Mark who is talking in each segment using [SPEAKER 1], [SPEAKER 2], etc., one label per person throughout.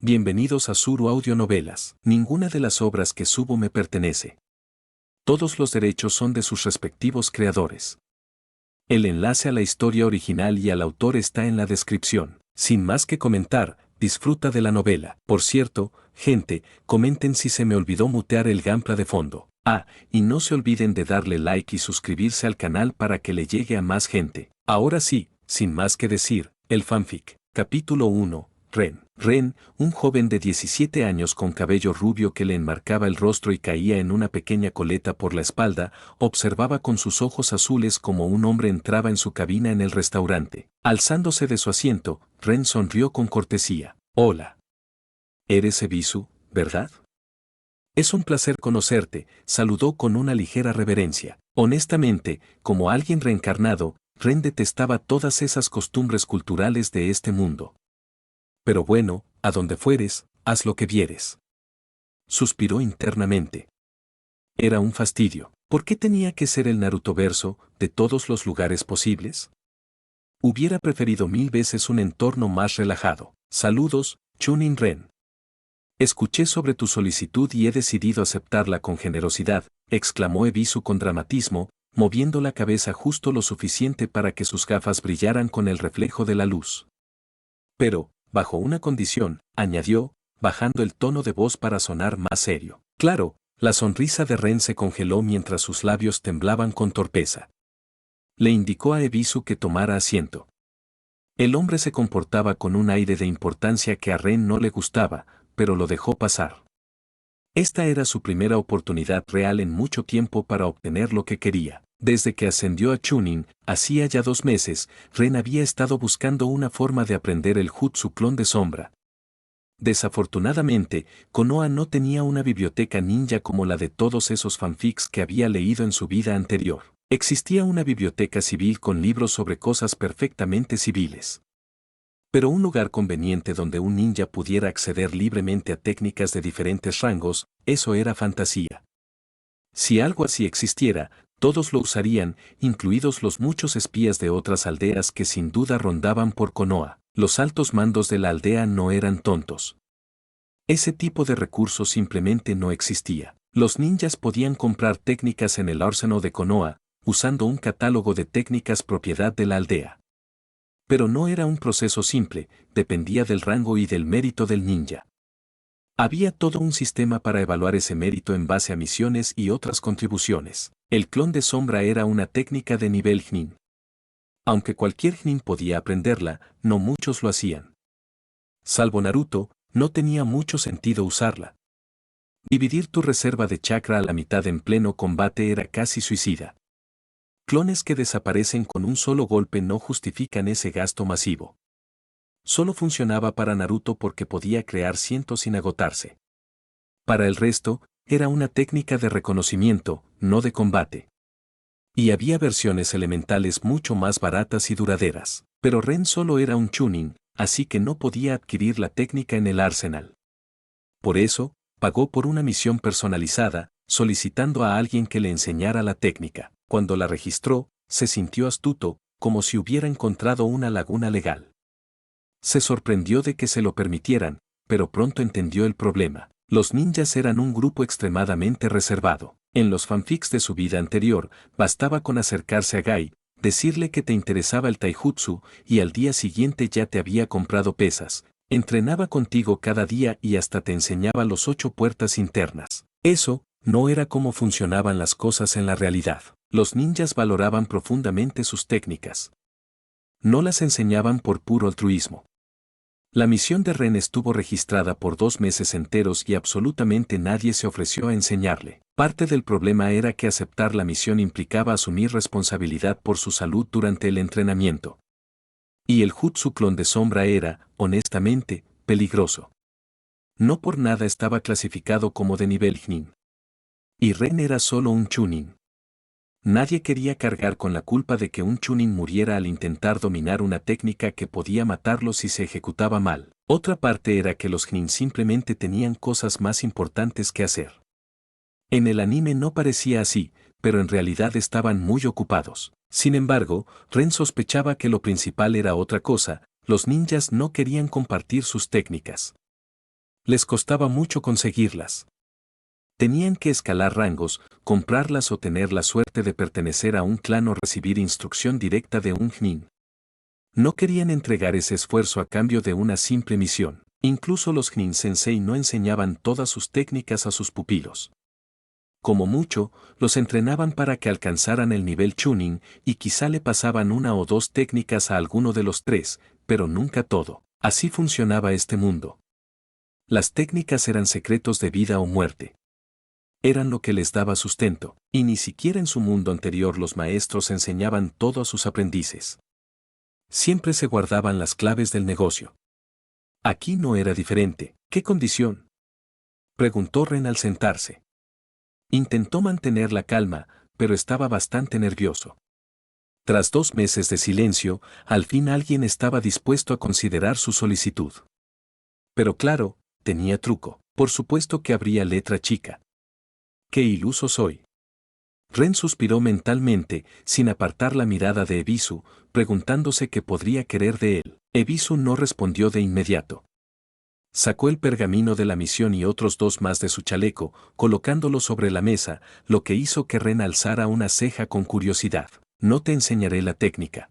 [SPEAKER 1] Bienvenidos a Suru Audionovelas. Ninguna de las obras que subo me pertenece. Todos los derechos son de sus respectivos creadores. El enlace a la historia original y al autor está en la descripción. Sin más que comentar, disfruta de la novela. Por cierto, gente, comenten si se me olvidó mutear el gameplay de fondo. Y no se olviden de darle like y suscribirse al canal para que le llegue a más gente. Ahora sí, sin más que decir, el fanfic. Capítulo 1. Ren. Ren, un joven de 17 años con cabello rubio que le enmarcaba el rostro y caía en una pequeña coleta por la espalda, observaba con sus ojos azules como un hombre entraba en su cabina en el restaurante. Alzándose de su asiento, Ren sonrió con cortesía. Hola. Eres Ebisu, ¿verdad? Es un placer conocerte, saludó con una ligera reverencia. Honestamente, como alguien reencarnado, Ren detestaba todas esas costumbres culturales de este mundo. Pero bueno, a donde fueres, haz lo que vieres. Suspiró internamente. Era un fastidio. ¿Por qué tenía que ser el Narutoverso, de todos los lugares posibles? Hubiera preferido 1000 veces un entorno más relajado. Saludos, Chunin Ren. Escuché sobre tu solicitud y he decidido aceptarla con generosidad, exclamó Ebisu con dramatismo, moviendo la cabeza justo lo suficiente para que sus gafas brillaran con el reflejo de la luz. Pero, bajo una condición, añadió, bajando el tono de voz para sonar más serio. Claro, la sonrisa de Ren se congeló mientras sus labios temblaban con torpeza. Le indicó a Ebisu que tomara asiento. El hombre se comportaba con un aire de importancia que a Ren no le gustaba, pero lo dejó pasar. Esta era su primera oportunidad real en mucho tiempo para obtener lo que quería. Desde que ascendió a Chunin, hacía ya 2 meses, Ren había estado buscando una forma de aprender el Jutsu Clon de Sombra. Desafortunadamente, Konoha no tenía una biblioteca ninja como la de todos esos fanfics que había leído en su vida anterior. Existía una biblioteca civil con libros sobre cosas perfectamente civiles. Pero un lugar conveniente donde un ninja pudiera acceder libremente a técnicas de diferentes rangos, eso era fantasía. Si algo así existiera, todos lo usarían, incluidos los muchos espías de otras aldeas que sin duda rondaban por Konoha. Los altos mandos de la aldea no eran tontos. Ese tipo de recurso simplemente no existía. Los ninjas podían comprar técnicas en el arsenal de Konoha, usando un catálogo de técnicas propiedad de la aldea. Pero no era un proceso simple, dependía del rango y del mérito del ninja. Había todo un sistema para evaluar ese mérito en base a misiones y otras contribuciones. El clon de sombra era una técnica de nivel Jnin. Aunque cualquier Jnin podía aprenderla, no muchos lo hacían. Salvo Naruto, no tenía mucho sentido usarla. Dividir tu reserva de chakra a la mitad en pleno combate era casi suicida. Clones que desaparecen con un solo golpe no justifican ese gasto masivo. Solo funcionaba para Naruto porque podía crear cientos sin agotarse. Para el resto, era una técnica de reconocimiento, no de combate. Y había versiones elementales mucho más baratas y duraderas. Pero Ren solo era un Chunin, así que no podía adquirir la técnica en el arsenal. Por eso, pagó por una misión personalizada, solicitando a alguien que le enseñara la técnica. Cuando la registró, se sintió astuto, como si hubiera encontrado una laguna legal. Se sorprendió de que se lo permitieran, pero pronto entendió el problema. Los ninjas eran un grupo extremadamente reservado. En los fanfics de su vida anterior, bastaba con acercarse a Gai, decirle que te interesaba el taijutsu, y al día siguiente ya te había comprado pesas, entrenaba contigo cada día y hasta te enseñaba los 8 puertas internas. Eso no era cómo funcionaban las cosas en la realidad. Los ninjas valoraban profundamente sus técnicas. No las enseñaban por puro altruismo. La misión de Ren estuvo registrada por 2 meses enteros y absolutamente nadie se ofreció a enseñarle. Parte del problema era que aceptar la misión implicaba asumir responsabilidad por su salud durante el entrenamiento. Y el Jutsu Clon de Sombra era, honestamente, peligroso. No por nada estaba clasificado como de nivel Jnin. Y Ren era solo un Chunin. Nadie quería cargar con la culpa de que un Chunin muriera al intentar dominar una técnica que podía matarlo si se ejecutaba mal. Otra parte era que los Jnin simplemente tenían cosas más importantes que hacer. En el anime no parecía así, pero en realidad estaban muy ocupados. Sin embargo, Ren sospechaba que lo principal era otra cosa, los ninjas no querían compartir sus técnicas. Les costaba mucho conseguirlas. Tenían que escalar rangos, comprarlas o tener la suerte de pertenecer a un clan o recibir instrucción directa de un Jnin. No querían entregar ese esfuerzo a cambio de una simple misión. Incluso los Jnin Sensei no enseñaban todas sus técnicas a sus pupilos. Como mucho, los entrenaban para que alcanzaran el nivel Chunin y quizá le pasaban una o dos técnicas a alguno de los tres, pero nunca todo. Así funcionaba este mundo. Las técnicas eran secretos de vida o muerte. Eran lo que les daba sustento, y ni siquiera en su mundo anterior los maestros enseñaban todo a sus aprendices. Siempre se guardaban las claves del negocio. Aquí no era diferente. ¿Qué condición?, preguntó Ren al sentarse. Intentó mantener la calma, pero estaba bastante nervioso. Tras 2 meses de silencio, al fin alguien estaba dispuesto a considerar su solicitud. Pero claro, tenía truco. Por supuesto que habría letra chica. ¡Qué iluso soy! Ren suspiró mentalmente, sin apartar la mirada de Ebisu, preguntándose qué podría querer de él. Ebisu no respondió de inmediato. Sacó el pergamino de la misión y otros 2 más de su chaleco, colocándolo sobre la mesa, lo que hizo que Ren alzara una ceja con curiosidad. No te enseñaré la técnica.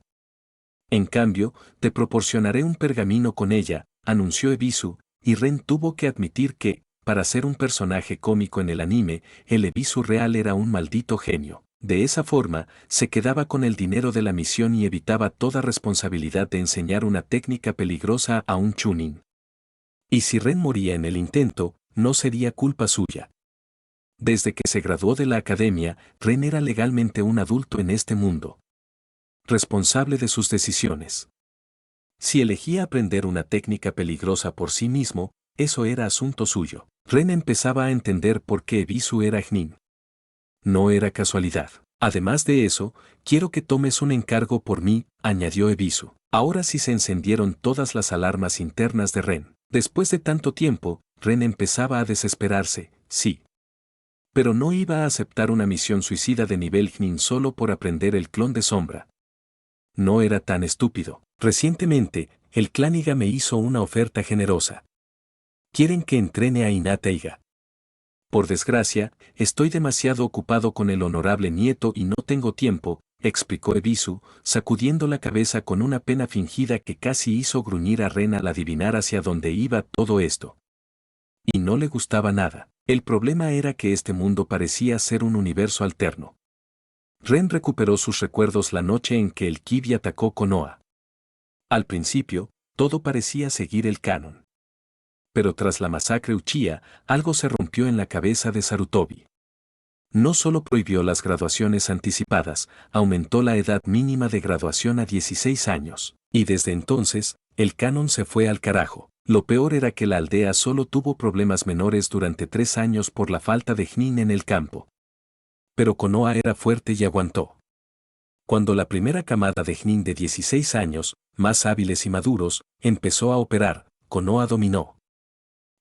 [SPEAKER 1] En cambio, te proporcionaré un pergamino con ella, anunció Ebisu, y Ren tuvo que admitir que, para ser un personaje cómico en el anime, el Ebisu real era un maldito genio. De esa forma, se quedaba con el dinero de la misión y evitaba toda responsabilidad de enseñar una técnica peligrosa a un chunin. Y si Ren moría en el intento, no sería culpa suya. Desde que se graduó de la academia, Ren era legalmente un adulto en este mundo, responsable de sus decisiones. Si elegía aprender una técnica peligrosa por sí mismo, eso era asunto suyo. Ren empezaba a entender por qué Ebisu era Jnin. No era casualidad. Además de eso, quiero que tomes un encargo por mí, añadió Ebisu. Ahora sí se encendieron todas las alarmas internas de Ren. Después de tanto tiempo, Ren empezaba a desesperarse, sí. Pero no iba a aceptar una misión suicida de nivel Jnin solo por aprender el clon de sombra. No era tan estúpido. Recientemente, el clan Iga me hizo una oferta generosa. Quieren que entrene a Hinata Iga. Por desgracia, estoy demasiado ocupado con el honorable nieto y no tengo tiempo, explicó Ebisu, sacudiendo la cabeza con una pena fingida que casi hizo gruñir a Ren al adivinar hacia dónde iba todo esto. Y no le gustaba nada. El problema era que este mundo parecía ser un universo alterno. Ren recuperó sus recuerdos la noche en que el Kibi atacó Konoha. Al principio, todo parecía seguir el canon. Pero tras la masacre Uchiha, algo se rompió en la cabeza de Sarutobi. No solo prohibió las graduaciones anticipadas, aumentó la edad mínima de graduación a 16 años. Y desde entonces, el canon se fue al carajo. Lo peor era que la aldea solo tuvo problemas menores durante 3 años por la falta de Jnin en el campo. Pero Konoha era fuerte y aguantó. Cuando la primera camada de Jnin de 16 años, más hábiles y maduros, empezó a operar, Konoha dominó.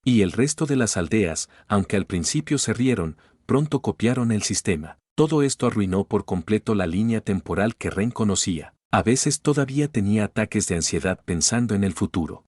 [SPEAKER 1] Y el resto de las aldeas, aunque al principio se rieron, pronto copiaron el sistema. Todo esto arruinó por completo la línea temporal que Ren conocía. A veces todavía tenía ataques de ansiedad pensando en el futuro.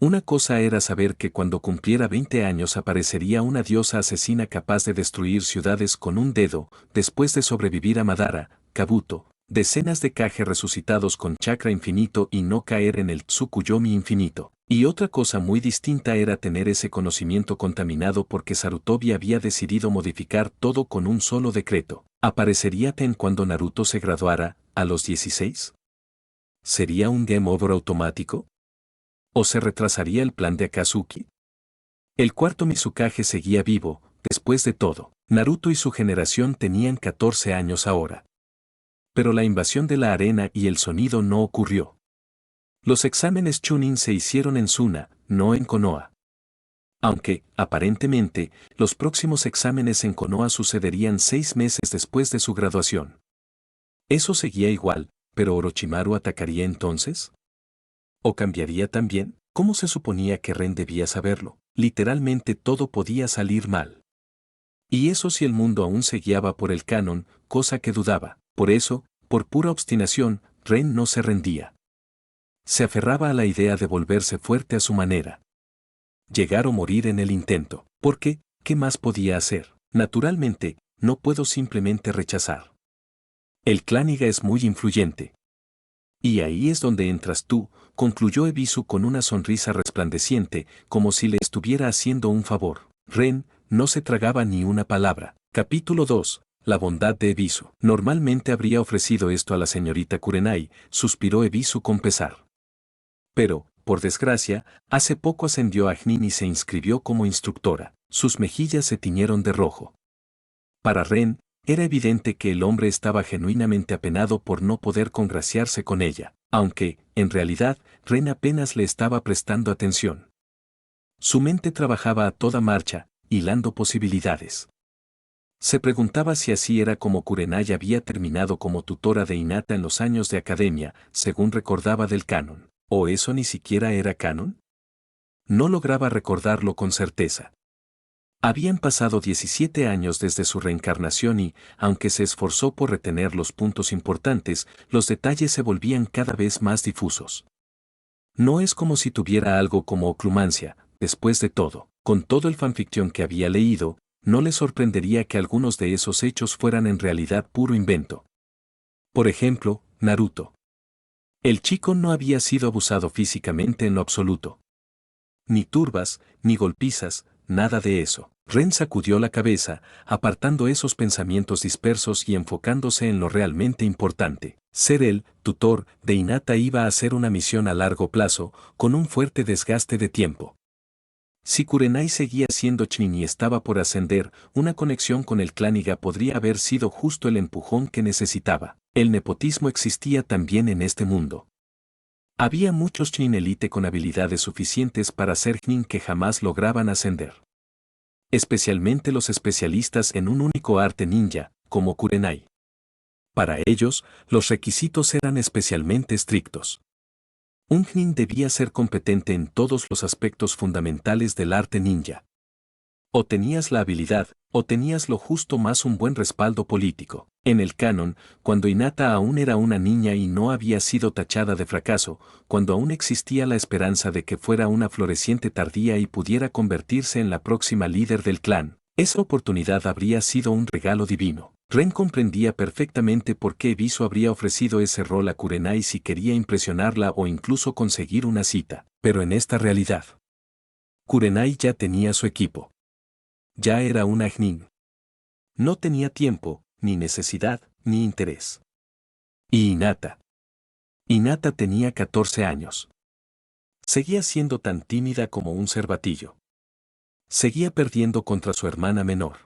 [SPEAKER 1] Una cosa era saber que cuando cumpliera 20 años aparecería una diosa asesina capaz de destruir ciudades con un dedo, después de sobrevivir a Madara, Kabuto, decenas de Kage resucitados con chakra infinito y no caer en el Tsukuyomi infinito. Y otra cosa muy distinta era tener ese conocimiento contaminado porque Sarutobi había decidido modificar todo con un solo decreto. ¿Aparecería Ten cuando Naruto se graduara, a los 16? ¿Sería un game over automático? ¿O se retrasaría el plan de Akatsuki? El cuarto Mizukage seguía vivo, después de todo. Naruto y su generación tenían 14 años ahora. Pero la invasión de la arena y el sonido no ocurrió. Los exámenes Chunin se hicieron en Suna, no en Konoha. Aunque, aparentemente, los próximos exámenes en Konoha sucederían 6 meses después de su graduación. Eso seguía igual, pero ¿Orochimaru atacaría entonces? ¿O cambiaría también? ¿Cómo se suponía que Ren debía saberlo? Literalmente todo podía salir mal. Y eso si el mundo aún se guiaba por el canon, cosa que dudaba. Por eso, por pura obstinación, Ren no se rendía. Se aferraba a la idea de volverse fuerte a su manera. Llegar o morir en el intento. ¿Por qué? ¿Qué más podía hacer? Naturalmente, no puedo simplemente rechazar. El Clániga es muy influyente. Y ahí es donde entras tú, concluyó Ebisu con una sonrisa resplandeciente, como si le estuviera haciendo un favor. Ren no se tragaba ni una palabra. Capítulo 2. La bondad de Ebisu. Normalmente habría ofrecido esto a la señorita Kurenai, suspiró Ebisu con pesar. Pero, por desgracia, hace poco ascendió a Jnin y se inscribió como instructora. Sus mejillas se tiñeron de rojo. Para Ren, era evidente que el hombre estaba genuinamente apenado por no poder congraciarse con ella, aunque, en realidad, Ren apenas le estaba prestando atención. Su mente trabajaba a toda marcha, hilando posibilidades. Se preguntaba si así era como Kurenai había terminado como tutora de Hinata en los años de academia, según recordaba del canon. ¿O eso ni siquiera era canon? No lograba recordarlo con certeza. Habían pasado 17 años desde su reencarnación y, aunque se esforzó por retener los puntos importantes, los detalles se volvían cada vez más difusos. No es como si tuviera algo como oclumancia, después de todo, con todo el fanfiction que había leído, no le sorprendería que algunos de esos hechos fueran en realidad puro invento. Por ejemplo, Naruto. El chico no había sido abusado físicamente en lo absoluto. Ni turbas, ni golpizas, nada de eso. Ren sacudió la cabeza, apartando esos pensamientos dispersos y enfocándose en lo realmente importante. Ser el tutor de Hinata iba a ser una misión a largo plazo, con un fuerte desgaste de tiempo. Si Kurenai seguía siendo Chunin y estaba por ascender, una conexión con el Clániga podría haber sido justo el empujón que necesitaba. El nepotismo existía también en este mundo. Había muchos Chunin elite con habilidades suficientes para ser Chunin que jamás lograban ascender. Especialmente los especialistas en un único arte ninja, como Kurenai. Para ellos, los requisitos eran especialmente estrictos. Un Chunin debía ser competente en todos los aspectos fundamentales del arte ninja. O tenías la habilidad, o tenías lo justo más un buen respaldo político. En el canon, cuando Hinata aún era una niña y no había sido tachada de fracaso, cuando aún existía la esperanza de que fuera una floreciente tardía y pudiera convertirse en la próxima líder del clan, esa oportunidad habría sido un regalo divino. Ren comprendía perfectamente por qué Ebisu habría ofrecido ese rol a Kurenai si quería impresionarla o incluso conseguir una cita, pero en esta realidad, Kurenai ya tenía su equipo. Ya era una Chunin. No tenía tiempo, ni necesidad, ni interés. Y Hinata. Hinata tenía 14 años. Seguía siendo tan tímida como un cervatillo. Seguía perdiendo contra su hermana menor.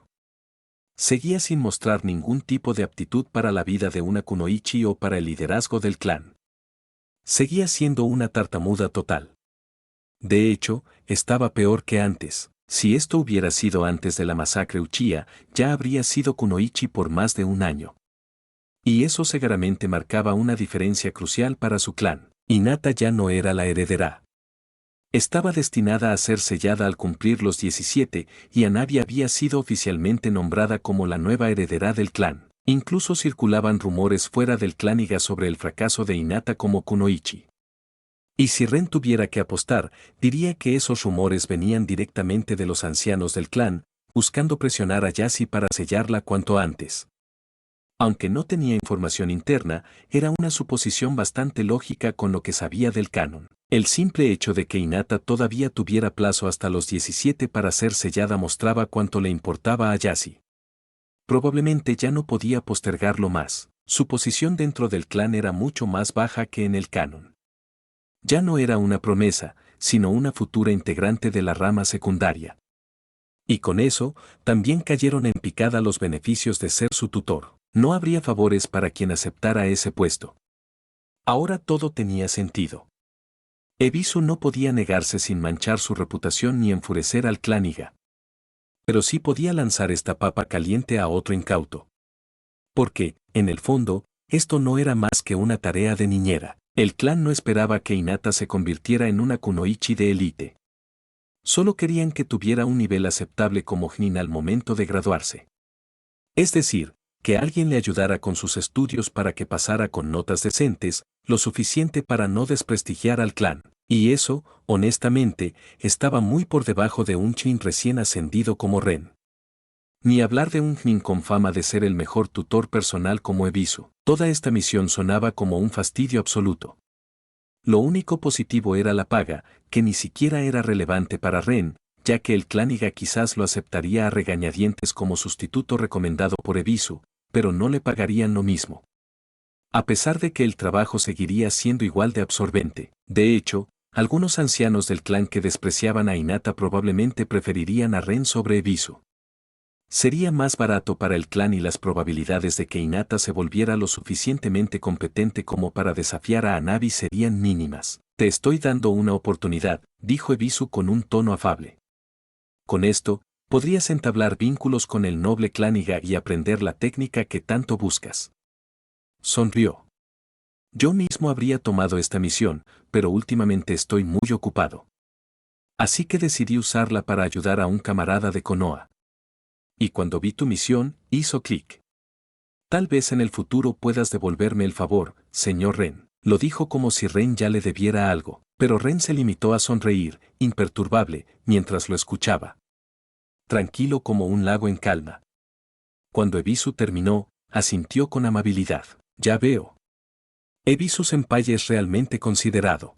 [SPEAKER 1] Seguía sin mostrar ningún tipo de aptitud para la vida de una kunoichi o para el liderazgo del clan. Seguía siendo una tartamuda total. De hecho, estaba peor que antes. Si esto hubiera sido antes de la masacre Uchiha, ya habría sido kunoichi por más de un año. Y eso seguramente marcaba una diferencia crucial para su clan. Hinata ya no era la heredera. Estaba destinada a ser sellada al cumplir los 17 y Hanabi había sido oficialmente nombrada como la nueva heredera del clan. Incluso circulaban rumores fuera del Clániga sobre el fracaso de Hinata como kunoichi. Y si Ren tuviera que apostar, diría que esos rumores venían directamente de los ancianos del clan, buscando presionar a Yasi para sellarla cuanto antes. Aunque no tenía información interna, era una suposición bastante lógica con lo que sabía del canon. El simple hecho de que Hinata todavía tuviera plazo hasta los 17 para ser sellada mostraba cuánto le importaba a Yasi. Probablemente ya no podía postergarlo más. Su posición dentro del clan era mucho más baja que en el canon. Ya no era una promesa, sino una futura integrante de la rama secundaria. Y con eso, también cayeron en picada los beneficios de ser su tutor. No habría favores para quien aceptara ese puesto. Ahora todo tenía sentido. Ebisu no podía negarse sin manchar su reputación ni enfurecer al Clániga. Pero sí podía lanzar esta papa caliente a otro incauto. Porque, en el fondo, esto no era más que una tarea de niñera. El clan no esperaba que Hinata se convirtiera en una kunoichi de élite. Solo querían que tuviera un nivel aceptable como Chunin al momento de graduarse. Es decir, que alguien le ayudara con sus estudios para que pasara con notas decentes, lo suficiente para no desprestigiar al clan. Y eso, honestamente, estaba muy por debajo de un Chunin recién ascendido como Ren. Ni hablar de un Chunin con fama de ser el mejor tutor personal como Ebisu. Toda esta misión sonaba como un fastidio absoluto. Lo único positivo era la paga, que ni siquiera era relevante para Ren, ya que el Clániga quizás lo aceptaría a regañadientes como sustituto recomendado por Ebisu, pero no le pagarían lo mismo. A pesar de que el trabajo seguiría siendo igual de absorbente. De hecho, algunos ancianos del clan que despreciaban a Hinata probablemente preferirían a Ren sobre Ebisu. Sería más barato para el clan y las probabilidades de que Hinata se volviera lo suficientemente competente como para desafiar a Hanabi serían mínimas. Te estoy dando una oportunidad, dijo Ebisu con un tono afable. Con esto, podrías entablar vínculos con el noble Clániga y aprender la técnica que tanto buscas. Sonrió. Yo mismo habría tomado esta misión, pero últimamente estoy muy ocupado. Así que decidí usarla para ayudar a un camarada de Konoha. Y cuando vi tu misión, hizo clic. Tal vez en el futuro puedas devolverme el favor, señor Ren. Lo dijo como si Ren ya le debiera algo, pero Ren se limitó a sonreír, imperturbable, mientras lo escuchaba. Tranquilo como un lago en calma. Cuando Ebisu terminó, asintió con amabilidad. Ya veo. Ebisu-senpai es realmente considerado.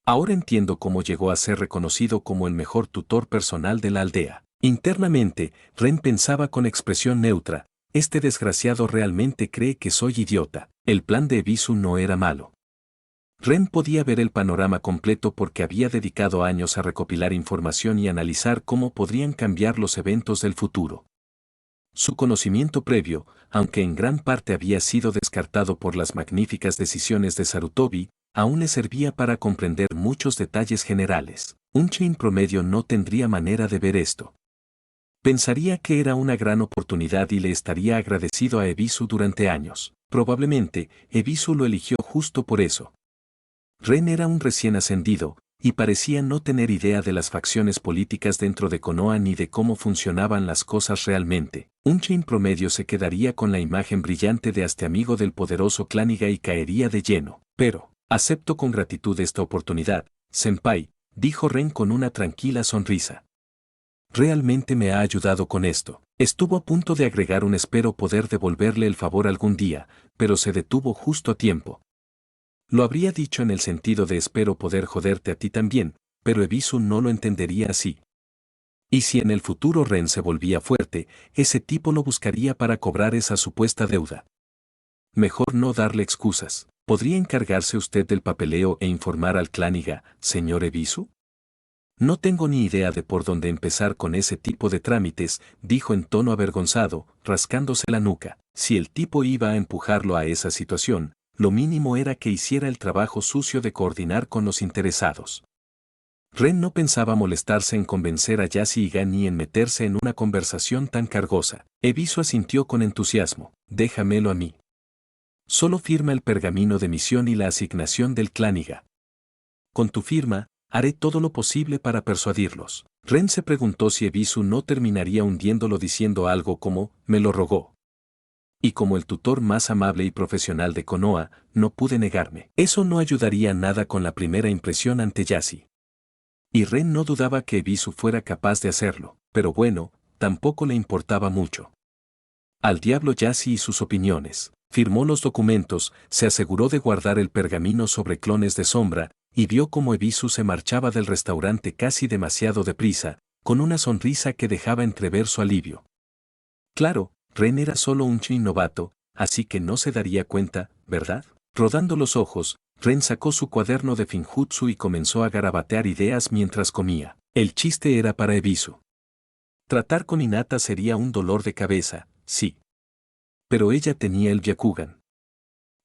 [SPEAKER 1] Ahora entiendo cómo llegó a ser reconocido como el mejor tutor personal de la aldea. Internamente, Ren pensaba con expresión neutra, este desgraciado realmente cree que soy idiota. El plan de Ebisu no era malo. Ren podía ver el panorama completo porque había dedicado años a recopilar información y analizar cómo podrían cambiar los eventos del futuro. Su conocimiento previo, aunque en gran parte había sido descartado por las magníficas decisiones de Sarutobi, aún le servía para comprender muchos detalles generales. Un Chunin promedio no tendría manera de ver esto. Pensaría que era una gran oportunidad y le estaría agradecido a Ebisu durante años. Probablemente, Ebisu lo eligió justo por eso. Ren era un recién ascendido, y parecía no tener idea de las facciones políticas dentro de Konoha ni de cómo funcionaban las cosas realmente. Un Chunin promedio se quedaría con la imagen brillante de hasta amigo del poderoso Clániga y caería de lleno. Pero, acepto con gratitud esta oportunidad, senpai, dijo Ren con una tranquila sonrisa. Realmente me ha ayudado con esto. Estuvo a punto de agregar un espero poder devolverle el favor algún día, pero se detuvo justo a tiempo. Lo habría dicho en el sentido de espero poder joderte a ti también, pero Ebisu no lo entendería así. Y si en el futuro Ren se volvía fuerte, ese tipo lo buscaría para cobrar esa supuesta deuda. Mejor no darle excusas. ¿Podría encargarse usted del papeleo e informar al Clániga, señor Ebisu? No tengo ni idea de por dónde empezar con ese tipo de trámites, dijo en tono avergonzado, rascándose la nuca. Si el tipo iba a empujarlo a esa situación, lo mínimo era que hiciera el trabajo sucio de coordinar con los interesados. Ren no pensaba molestarse en convencer a Yasuhige ni en meterse en una conversación tan cargosa. Ebisu asintió con entusiasmo. Déjamelo a mí. Solo firma el pergamino de misión y la asignación del Clániga. Con tu firma, haré todo lo posible para persuadirlos. Ren se preguntó si Ebisu no terminaría hundiéndolo diciendo algo como, me lo rogó. Y como el tutor más amable y profesional de Konoha, no pude negarme. Eso no ayudaría nada con la primera impresión ante Yasuhige. Y Ren no dudaba que Ebisu fuera capaz de hacerlo, pero bueno, tampoco le importaba mucho. Al diablo Yasuhige y sus opiniones. Firmó los documentos, se aseguró de guardar el pergamino sobre clones de sombra, y vio cómo Ebisu se marchaba del restaurante casi demasiado deprisa, con una sonrisa que dejaba entrever su alivio. Claro, Ren era solo un Chunin novato, así que no se daría cuenta, ¿verdad? Rodando los ojos, Ren sacó su cuaderno de Finjutsu y comenzó a garabatear ideas mientras comía. El chiste era para Ebisu. Tratar con Hinata sería un dolor de cabeza, sí. Pero ella tenía el Byakugan.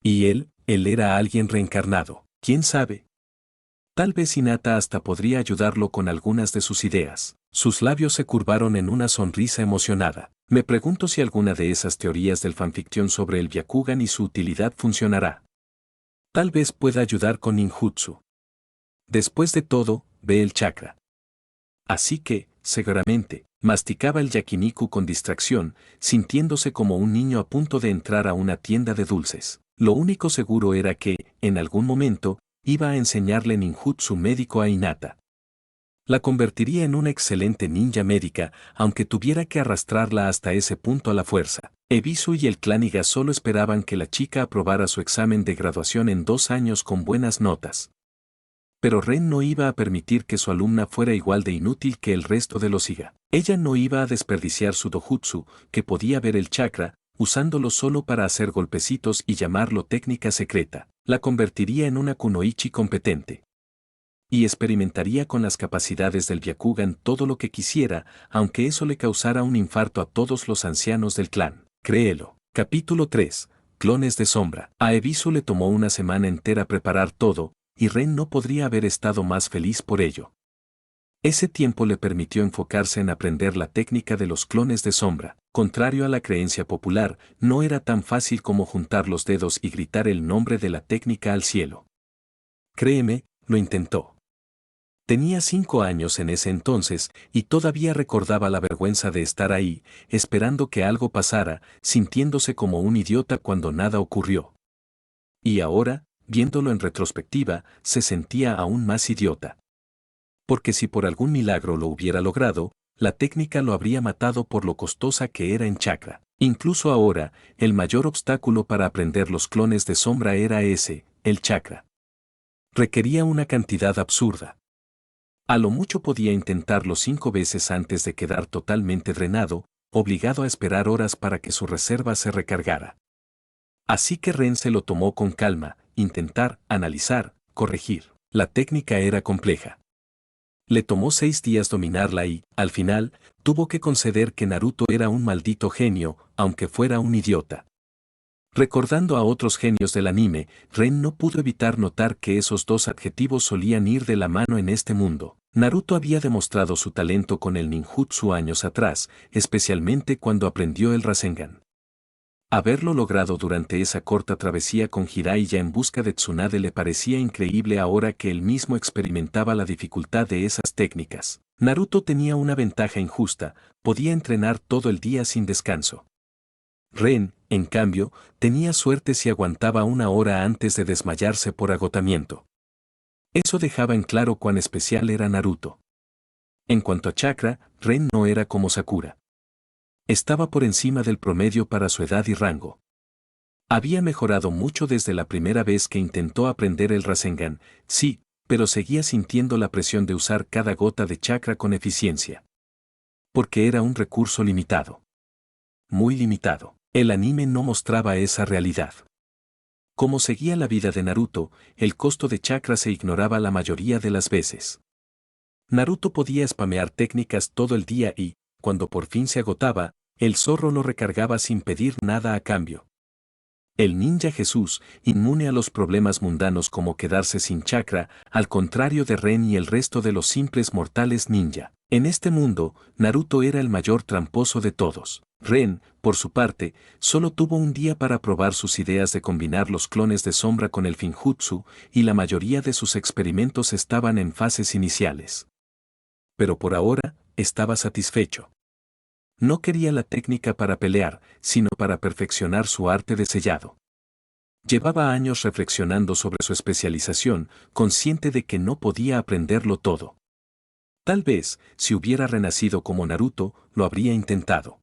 [SPEAKER 1] Y él era alguien reencarnado, ¿quién sabe? Tal vez Hinata hasta podría ayudarlo con algunas de sus ideas. Sus labios se curvaron en una sonrisa emocionada. Me pregunto si alguna de esas teorías del fanfiction sobre el Byakugan y su utilidad funcionará. Tal vez pueda ayudar con ninjutsu. Después de todo, ve el chakra. Así que, seguramente, masticaba el yakiniku con distracción, sintiéndose como un niño a punto de entrar a una tienda de dulces. Lo único seguro era que, en algún momento, iba a enseñarle ninjutsu médico a Hinata. La convertiría en una excelente ninja médica, aunque tuviera que arrastrarla hasta ese punto a la fuerza. Ebisu y el clan Iga solo esperaban que la chica aprobara su examen de graduación en 2 años con buenas notas. Pero Ren no iba a permitir que su alumna fuera igual de inútil que el resto de los Iga. Ella no iba a desperdiciar su dojutsu, que podía ver el chakra, usándolo solo para hacer golpecitos y llamarlo técnica secreta. La convertiría en una kunoichi competente. Y experimentaría con las capacidades del Byakugan todo lo que quisiera, aunque eso le causara un infarto a todos los ancianos del clan. Créelo. Capítulo 3. Clones de sombra. A Ebisu le tomó una semana entera preparar todo, y Ren no podría haber estado más feliz por ello. Ese tiempo le permitió enfocarse en aprender la técnica de los clones de sombra. Contrario a la creencia popular, no era tan fácil como juntar los dedos y gritar el nombre de la técnica al cielo. Créeme, lo intentó. Tenía 5 años en ese entonces y todavía recordaba la vergüenza de estar ahí, esperando que algo pasara, sintiéndose como un idiota cuando nada ocurrió. Y ahora, viéndolo en retrospectiva, se sentía aún más idiota. Porque si por algún milagro lo hubiera logrado, la técnica lo habría matado por lo costosa que era en chakra. Incluso ahora, el mayor obstáculo para aprender los clones de sombra era ese, el chakra. Requería una cantidad absurda. A lo mucho podía intentarlo 5 veces antes de quedar totalmente drenado, obligado a esperar horas para que su reserva se recargara. Así que Ren se lo tomó con calma, intentar, analizar, corregir. La técnica era compleja. Le tomó 6 días dominarla y, al final, tuvo que conceder que Naruto era un maldito genio, aunque fuera un idiota. Recordando a otros genios del anime, Ren no pudo evitar notar que esos 2 adjetivos solían ir de la mano en este mundo. Naruto había demostrado su talento con el ninjutsu años atrás, especialmente cuando aprendió el Rasengan. Haberlo logrado durante esa corta travesía con Jiraiya en busca de Tsunade le parecía increíble ahora que él mismo experimentaba la dificultad de esas técnicas. Naruto tenía una ventaja injusta, podía entrenar todo el día sin descanso. Ren, en cambio, tenía suerte si aguantaba 1 hora antes de desmayarse por agotamiento. Eso dejaba en claro cuán especial era Naruto. En cuanto a chakra, Ren no era como Sakura. Estaba por encima del promedio para su edad y rango. Había mejorado mucho desde la primera vez que intentó aprender el Rasengan, sí, pero seguía sintiendo la presión de usar cada gota de chakra con eficiencia. Porque era un recurso limitado. Muy limitado. El anime no mostraba esa realidad. Como seguía la vida de Naruto, el costo de chakra se ignoraba la mayoría de las veces. Naruto podía spamear técnicas todo el día y, cuando por fin se agotaba, el zorro lo recargaba sin pedir nada a cambio. El ninja Jesús, inmune a los problemas mundanos como quedarse sin chakra, al contrario de Ren y el resto de los simples mortales ninja. En este mundo, Naruto era el mayor tramposo de todos. Ren, por su parte, solo tuvo un día para probar sus ideas de combinar los clones de sombra con el Finjutsu, y la mayoría de sus experimentos estaban en fases iniciales. Pero por ahora, estaba satisfecho. No quería la técnica para pelear, sino para perfeccionar su arte de sellado. Llevaba años reflexionando sobre su especialización, consciente de que no podía aprenderlo todo. Tal vez, si hubiera renacido como Naruto, lo habría intentado.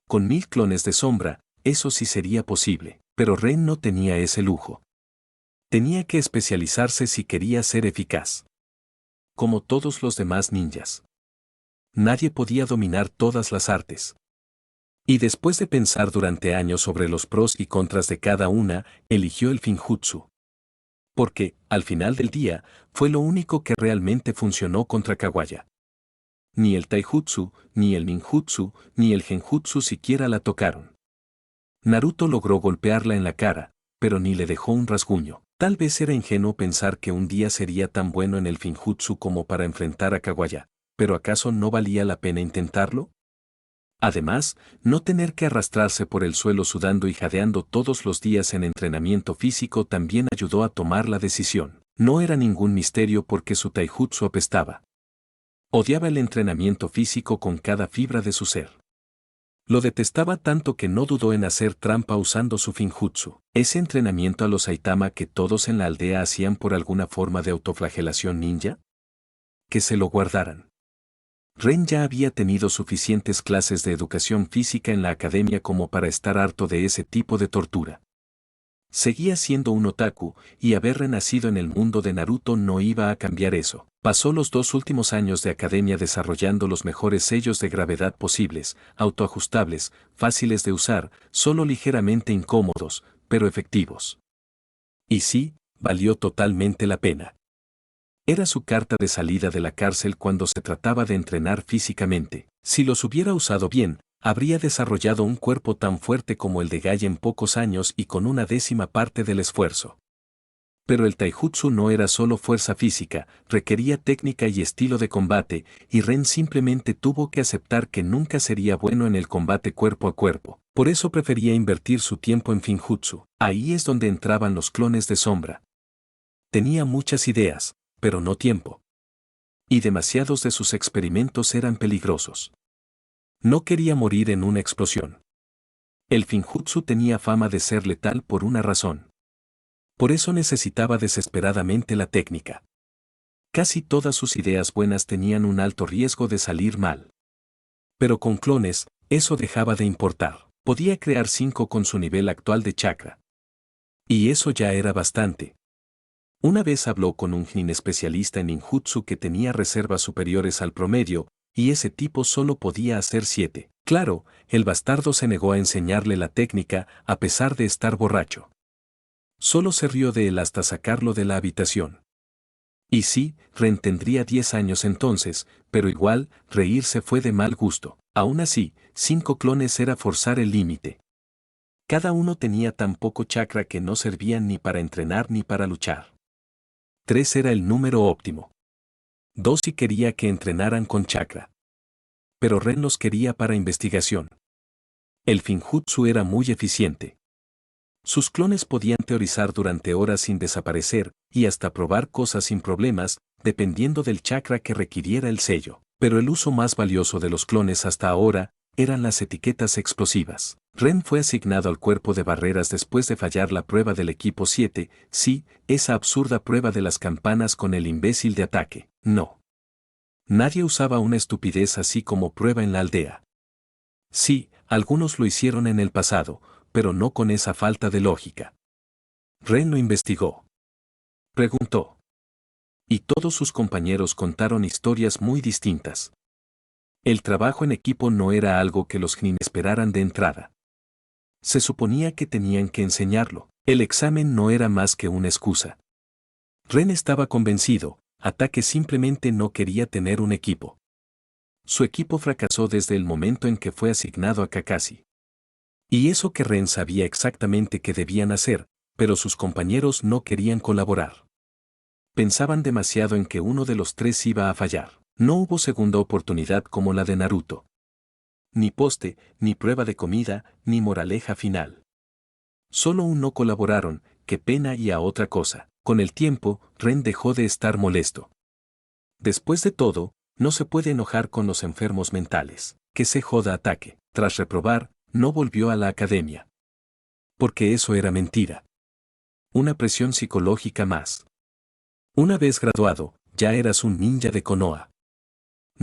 [SPEAKER 1] Con 1000 clones de sombra, eso sí sería posible, pero Ren no tenía ese lujo. Tenía que especializarse si quería ser eficaz. Como todos los demás ninjas. Nadie podía dominar todas las artes. Y después de pensar durante años sobre los pros y contras de cada una, eligió el Finjutsu. Porque, al final del día, fue lo único que realmente funcionó contra Kawaya. Ni el Taijutsu, ni el Ninjutsu, ni el Genjutsu siquiera la tocaron. Naruto logró golpearla en la cara, pero ni le dejó un rasguño. Tal vez era ingenuo pensar que un día sería tan bueno en el Finjutsu como para enfrentar a Kawaya, pero ¿acaso no valía la pena intentarlo? Además, no tener que arrastrarse por el suelo sudando y jadeando todos los días en entrenamiento físico también ayudó a tomar la decisión. No era ningún misterio porque su taijutsu apestaba. Odiaba el entrenamiento físico con cada fibra de su ser. Lo detestaba tanto que no dudó en hacer trampa usando su Finjutsu, ese entrenamiento a los Saitama que todos en la aldea hacían por alguna forma de autoflagelación ninja. Que se lo guardaran. Ren ya había tenido suficientes clases de educación física en la academia como para estar harto de ese tipo de tortura. Seguía siendo un otaku, y haber renacido en el mundo de Naruto no iba a cambiar eso. Pasó los 2 últimos años de academia desarrollando los mejores sellos de gravedad posibles, autoajustables, fáciles de usar, solo ligeramente incómodos, pero efectivos. Y sí, valió totalmente la pena. Era su carta de salida de la cárcel cuando se trataba de entrenar físicamente. Si los hubiera usado bien, habría desarrollado un cuerpo tan fuerte como el de Gai en pocos años y con una 10ª parte del esfuerzo. Pero el taijutsu no era solo fuerza física, requería técnica y estilo de combate, y Ren simplemente tuvo que aceptar que nunca sería bueno en el combate cuerpo a cuerpo. Por eso prefería invertir su tiempo en Finjutsu. Ahí es donde entraban los clones de sombra. Tenía muchas ideas, pero no tiempo. Y demasiados de sus experimentos eran peligrosos. No quería morir en una explosión. El Finjutsu tenía fama de ser letal por una razón. Por eso necesitaba desesperadamente la técnica. Casi todas sus ideas buenas tenían un alto riesgo de salir mal. Pero con clones, eso dejaba de importar. Podía crear 5 con su nivel actual de chakra. Y eso ya era bastante. Una vez habló con un nin especialista en ninjutsu que tenía reservas superiores al promedio, y ese tipo solo podía hacer 7. Claro, el bastardo se negó a enseñarle la técnica a pesar de estar borracho. Solo se rió de él hasta sacarlo de la habitación. Y sí, Ren tendría 10 años entonces, pero igual, reírse fue de mal gusto. Aún así, 5 clones era forzar el límite. Cada uno tenía tan poco chakra que no servían ni para entrenar ni para luchar. 3 era el número óptimo. 2 si quería que entrenaran con chakra. Pero Ren los quería para investigación. El Finjutsu era muy eficiente. Sus clones podían teorizar durante horas sin desaparecer, y hasta probar cosas sin problemas, dependiendo del chakra que requiriera el sello. Pero el uso más valioso de los clones hasta ahora, eran las etiquetas explosivas. Ren fue asignado al cuerpo de barreras después de fallar la prueba del equipo 7, sí, esa absurda prueba de las campanas con el imbécil de ataque. No. Nadie usaba una estupidez así como prueba en la aldea. Sí, algunos lo hicieron en el pasado, pero no con esa falta de lógica. Ren lo investigó. Preguntó. Y todos sus compañeros contaron historias muy distintas. El trabajo en equipo no era algo que los nin esperaran de entrada. Se suponía que tenían que enseñarlo. El examen no era más que una excusa. Ren estaba convencido, Ataque simplemente no quería tener un equipo. Su equipo fracasó desde el momento en que fue asignado a Kakashi. Y eso que Ren sabía exactamente qué debían hacer, pero sus compañeros no querían colaborar. Pensaban demasiado en que uno de los 3 iba a fallar. No hubo segunda oportunidad como la de Naruto. Ni poste, ni prueba de comida, ni moraleja final. Solo un no colaboraron, qué pena y a otra cosa. Con el tiempo, Ren dejó de estar molesto. Después de todo, no se puede enojar con los enfermos mentales. Que se joda Ataque. Tras reprobar, no volvió a la academia. Porque eso era mentira. Una presión psicológica más. Una vez graduado, ya eras un ninja de Konoha.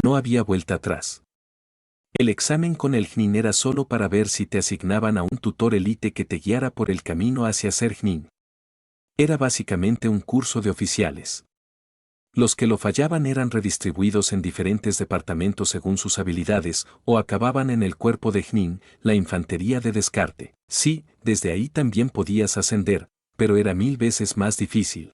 [SPEAKER 1] No había vuelta atrás. El examen con el Nin era solo para ver si te asignaban a un tutor elite que te guiara por el camino hacia ser Nin. Era básicamente un curso de oficiales. Los que lo fallaban eran redistribuidos en diferentes departamentos según sus habilidades, o acababan en el cuerpo de Nin, la infantería de descarte. Sí, desde ahí también podías ascender, pero era 1000 veces más difícil.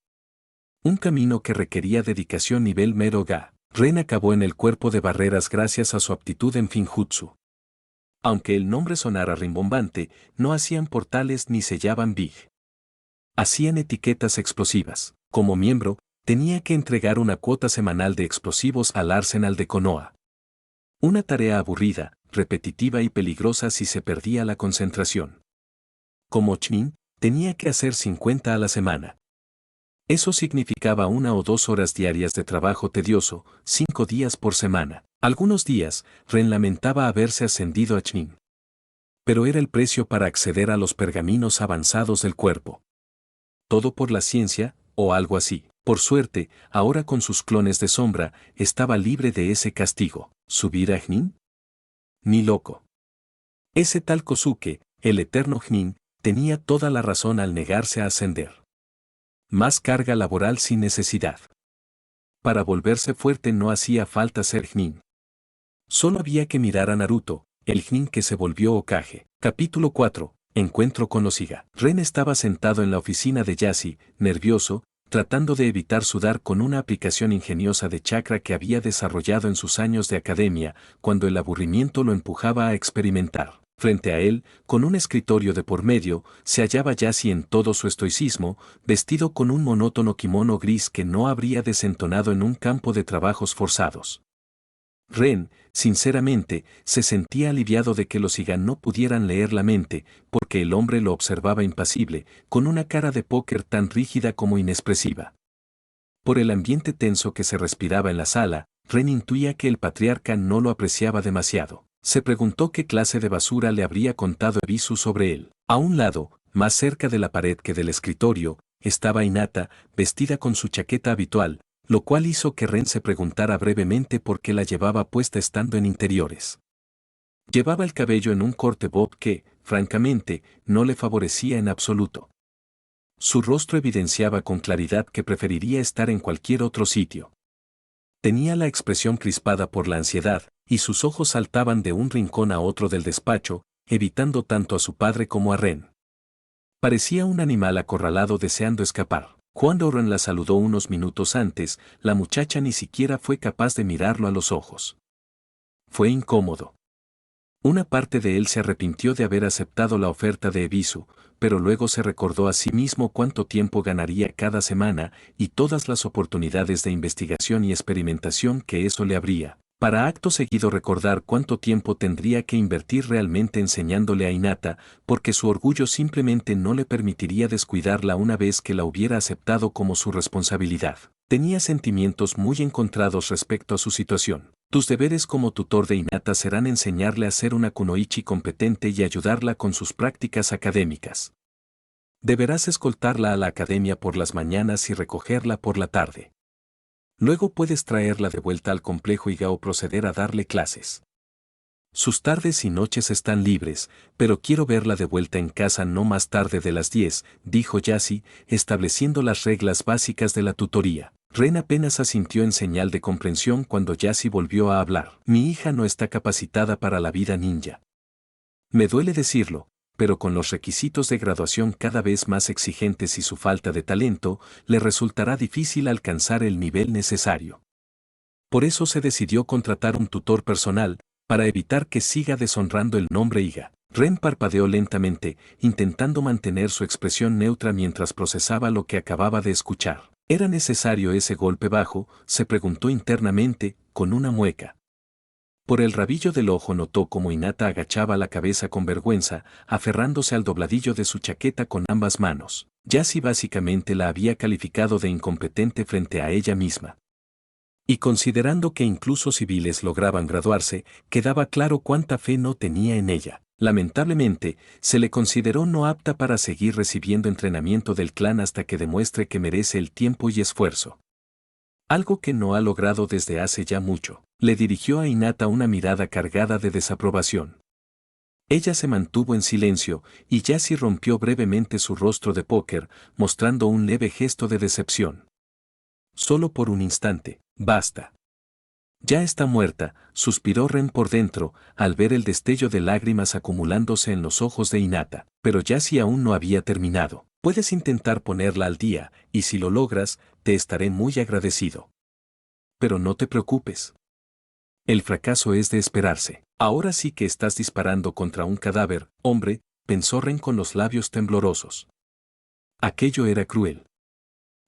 [SPEAKER 1] Un camino que requería dedicación nivel mero ga. Ren acabó en el cuerpo de barreras gracias a su aptitud en Finjutsu. Aunque el nombre sonara rimbombante, no hacían portales ni sellaban big. Hacían etiquetas explosivas. Como miembro, tenía que entregar una cuota semanal de explosivos al arsenal de Konoha. Una tarea aburrida, repetitiva y peligrosa si se perdía la concentración. Como Chunin, tenía que hacer 50 a la semana. Eso significaba 1 o 2 horas diarias de trabajo tedioso, 5 días por semana. Algunos días, Ren lamentaba haberse ascendido a Chunin. Pero era el precio para acceder a los pergaminos avanzados del cuerpo. Todo por la ciencia, o algo así. Por suerte, ahora con sus clones de sombra, estaba libre de ese castigo. ¿Subir a Jnin? Ni loco. Ese tal Kosuke, el eterno Jnin, tenía toda la razón al negarse a ascender. Más carga laboral sin necesidad. Para volverse fuerte no hacía falta ser Jnin. Solo había que mirar a Naruto, el Jnin que se volvió Hokage. Capítulo 4. Encuentro con los Iga. Ren estaba sentado en la oficina de Yashi, nervioso, tratando de evitar sudar con una aplicación ingeniosa de chakra que había desarrollado en sus años de academia, cuando el aburrimiento lo empujaba a experimentar. Frente a él, con un escritorio de por medio, se hallaba Yashi en todo su estoicismo, vestido con un monótono kimono gris que no habría desentonado en un campo de trabajos forzados. Ren, sinceramente, se sentía aliviado de que los Iga no pudieran leer la mente, porque el hombre lo observaba impasible, con una cara de póker tan rígida como inexpresiva. Por el ambiente tenso que se respiraba en la sala, Ren intuía que el patriarca no lo apreciaba demasiado. Se preguntó qué clase de basura le habría contado Ebisu sobre él. A un lado, más cerca de la pared que del escritorio, estaba Hinata, vestida con su chaqueta habitual, lo cual hizo que Ren se preguntara brevemente por qué la llevaba puesta estando en interiores. Llevaba el cabello en un corte bob que, francamente, no le favorecía en absoluto. Su rostro evidenciaba con claridad que preferiría estar en cualquier otro sitio. Tenía la expresión crispada por la ansiedad, y sus ojos saltaban de un rincón a otro del despacho, evitando tanto a su padre como a Ren. Parecía un animal acorralado deseando escapar. Cuando Ren la saludó unos minutos antes, la muchacha ni siquiera fue capaz de mirarlo a los ojos. Fue incómodo. Una parte de él se arrepintió de haber aceptado la oferta de Ebisu, pero luego se recordó a sí mismo cuánto tiempo ganaría cada semana y todas las oportunidades de investigación y experimentación que eso le abría, para acto seguido recordar cuánto tiempo tendría que invertir realmente enseñándole a Hinata, porque su orgullo simplemente no le permitiría descuidarla una vez que la hubiera aceptado como su responsabilidad. Tenía sentimientos muy encontrados respecto a su situación. Tus deberes como tutor de Hinata serán enseñarle a ser una kunoichi competente y ayudarla con sus prácticas académicas. Deberás escoltarla a la academia por las mañanas y recogerla por la tarde. Luego puedes traerla de vuelta al complejo Iga o proceder a darle clases. Sus tardes y noches están libres, pero quiero verla de vuelta en casa no más tarde de las 10, dijo Yashi, estableciendo las reglas básicas de la tutoría. Ren apenas asintió en señal de comprensión cuando Yashi volvió a hablar. Mi hija no está capacitada para la vida ninja. Me duele decirlo, pero con los requisitos de graduación cada vez más exigentes y su falta de talento, le resultará difícil alcanzar el nivel necesario. Por eso se decidió contratar un tutor personal, para evitar que siga deshonrando el nombre Iga. Ren parpadeó lentamente, intentando mantener su expresión neutra mientras procesaba lo que acababa de escuchar. ¿Era necesario ese golpe bajo?, se preguntó internamente, con una mueca. Por el rabillo del ojo notó cómo Hinata agachaba la cabeza con vergüenza, aferrándose al dobladillo de su chaqueta con ambas manos. Yashi básicamente la había calificado de incompetente frente a ella misma. Y considerando que incluso civiles lograban graduarse, quedaba claro cuánta fe no tenía en ella. Lamentablemente, se le consideró no apta para seguir recibiendo entrenamiento del clan hasta que demuestre que merece el tiempo y esfuerzo. Algo que no ha logrado desde hace ya mucho. Le dirigió a Hinata una mirada cargada de desaprobación. Ella se mantuvo en silencio, y Yashi rompió brevemente su rostro de póker, mostrando un leve gesto de decepción. Solo por un instante, basta. Ya está muerta, suspiró Ren por dentro, al ver el destello de lágrimas acumulándose en los ojos de Hinata. Pero Yashi aún no había terminado. Puedes intentar ponerla al día, y si lo logras, te estaré muy agradecido. Pero no te preocupes. El fracaso es de esperarse. Ahora sí que estás disparando contra un cadáver, hombre, pensó Ren con los labios temblorosos. Aquello era cruel.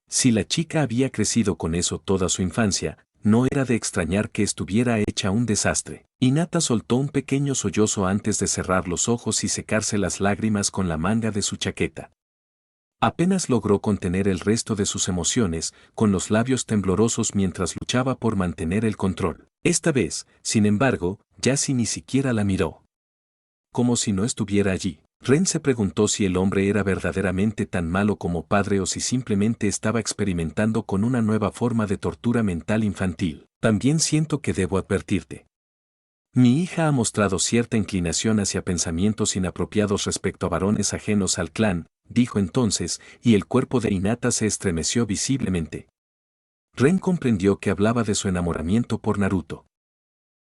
[SPEAKER 1] Si la chica había crecido con eso toda su infancia, no era de extrañar que estuviera hecha un desastre. Hinata soltó un pequeño sollozo antes de cerrar los ojos y secarse las lágrimas con la manga de su chaqueta. Apenas logró contener el resto de sus emociones, con los labios temblorosos mientras luchaba por mantener el control. Esta vez, sin embargo, Yashi ni siquiera la miró. como si no estuviera allí. Ren se preguntó si el hombre era verdaderamente tan malo como padre o si simplemente estaba experimentando con una nueva forma de tortura mental infantil. También siento que debo advertirte. Mi hija ha mostrado cierta inclinación hacia pensamientos inapropiados respecto a varones ajenos al clan, dijo entonces, y el cuerpo de Hinata se estremeció visiblemente. Ren comprendió que hablaba de su enamoramiento por Naruto.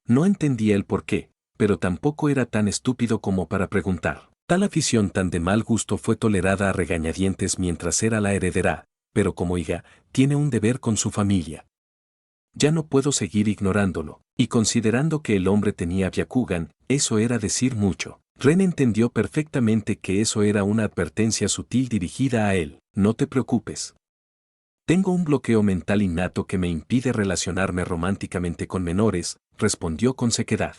[SPEAKER 1] No entendía el porqué, pero tampoco era tan estúpido como para preguntar. Tal afición tan de mal gusto fue tolerada a regañadientes mientras era la heredera, pero como hija, tiene un deber con su familia. Ya no puedo seguir ignorándolo, y considerando que el hombre tenía Byakugan, eso era decir mucho. Ren entendió perfectamente que eso era una advertencia sutil dirigida a él. No te preocupes. Tengo un bloqueo mental innato que me impide relacionarme románticamente con menores, respondió con sequedad.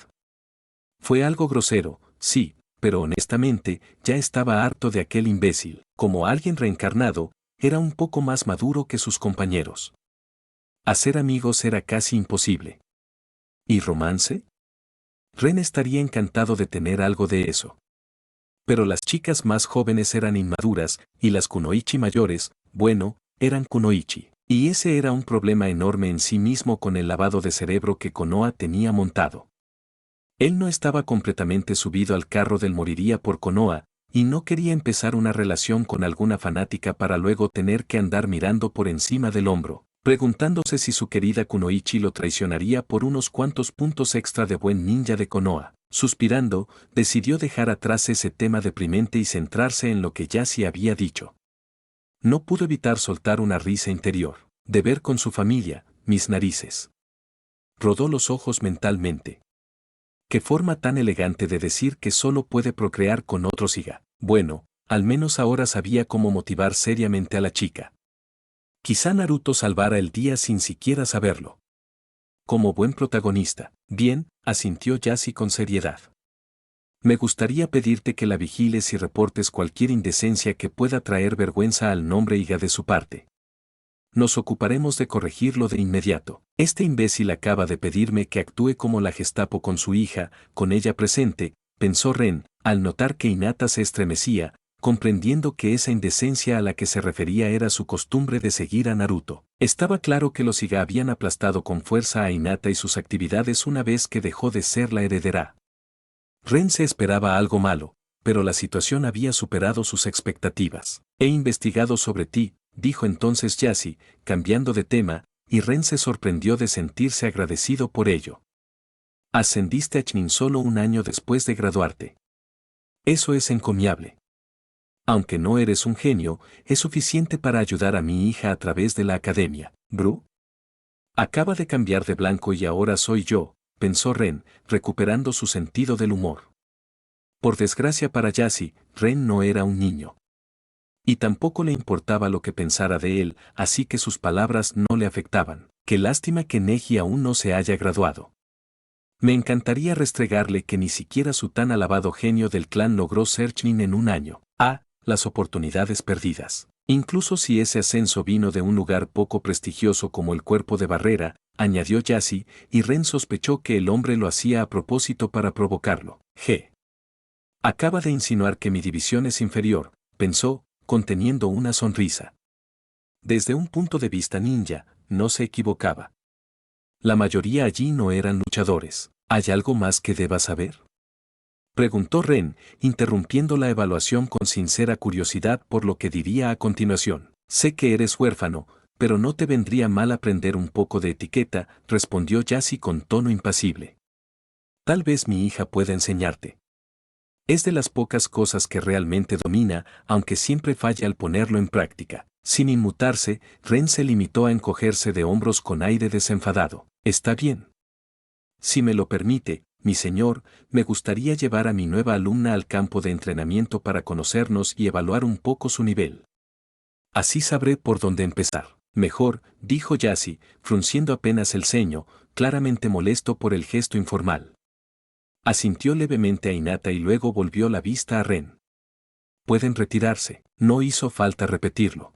[SPEAKER 1] Fue algo grosero, sí, pero honestamente, ya estaba harto de aquel imbécil. Como alguien reencarnado, era un poco más maduro que sus compañeros. Hacer amigos era casi imposible. ¿Y romance? Ren estaría encantado de tener algo de eso. Pero las chicas más jóvenes eran inmaduras, y las kunoichi mayores, bueno, eran kunoichi. Y ese era un problema enorme en sí mismo con el lavado de cerebro que Konoha tenía montado. Él no estaba completamente subido al carro del moriría por Konoha, y no quería empezar una relación con alguna fanática para luego tener que andar mirando por encima del hombro, preguntándose si su querida kunoichi lo traicionaría por unos cuantos puntos extra de buen ninja de Konoha. Suspirando, decidió dejar atrás ese tema deprimente y centrarse en lo que Yasi había dicho. No pudo evitar soltar una risa interior. De ver con su familia, mis narices. Rodó los ojos mentalmente. Qué forma tan elegante de decir que solo puede procrear con otro siga. Bueno, al menos ahora sabía cómo motivar seriamente a la chica. Quizá Naruto salvara el día sin siquiera saberlo. Como buen protagonista, bien, asintió Yasi con seriedad. Me gustaría pedirte que la vigiles y reportes cualquier indecencia que pueda traer vergüenza al nombre Iga de su parte. Nos ocuparemos de corregirlo de inmediato. Este imbécil acaba de pedirme que actúe como la Gestapo con su hija, con ella presente, pensó Ren, al notar que Hinata se estremecía, comprendiendo que esa indecencia a la que se refería era su costumbre de seguir a Naruto. Estaba claro que los Iga habían aplastado con fuerza a Hinata y sus actividades una vez que dejó de ser la heredera. Ren se esperaba algo malo, pero la situación había superado sus expectativas. He investigado sobre ti, dijo entonces Yasi, cambiando de tema, y Ren se sorprendió de sentirse agradecido por ello. Ascendiste a Chunin solo un año después de graduarte. Eso es encomiable. Aunque no eres un genio, es suficiente para ayudar a mi hija a través de la academia, ¿Bru? Acaba de cambiar de blanco y ahora soy yo, pensó Ren, recuperando su sentido del humor. Por desgracia para Yasi, Ren no era un niño. Y tampoco le importaba lo que pensara de él, así que sus palabras no le afectaban. Qué lástima que Neji aún no se haya graduado. Me encantaría restregarle que ni siquiera su tan alabado genio del clan logró ser Chunin en un año. Ah, las oportunidades perdidas. Incluso si ese ascenso vino de un lugar poco prestigioso como el cuerpo de barrera, añadió Yasi, y Ren sospechó que el hombre lo hacía a propósito para provocarlo. Acaba de insinuar que mi división es inferior, pensó, conteniendo una sonrisa. Desde un punto de vista ninja, no se equivocaba. La mayoría allí no eran luchadores. ¿Hay algo más que deba saber? Preguntó Ren, interrumpiendo la evaluación con sincera curiosidad por lo que diría a continuación. Sé que eres huérfano, pero no te vendría mal aprender un poco de etiqueta, respondió Yasi con tono impasible. Tal vez mi hija pueda enseñarte. Es de las pocas cosas que realmente domina, aunque siempre falla al ponerlo en práctica. Sin inmutarse, Ren se limitó a encogerse de hombros con aire desenfadado. Está bien. Si me lo permite, mi señor, me gustaría llevar a mi nueva alumna al campo de entrenamiento para conocernos y evaluar un poco su nivel. Así sabré por dónde empezar. Mejor, dijo Yasi, frunciendo apenas el ceño, claramente molesto por el gesto informal. Asintió levemente a Hinata y luego volvió la vista a Ren. Pueden retirarse, no hizo falta repetirlo.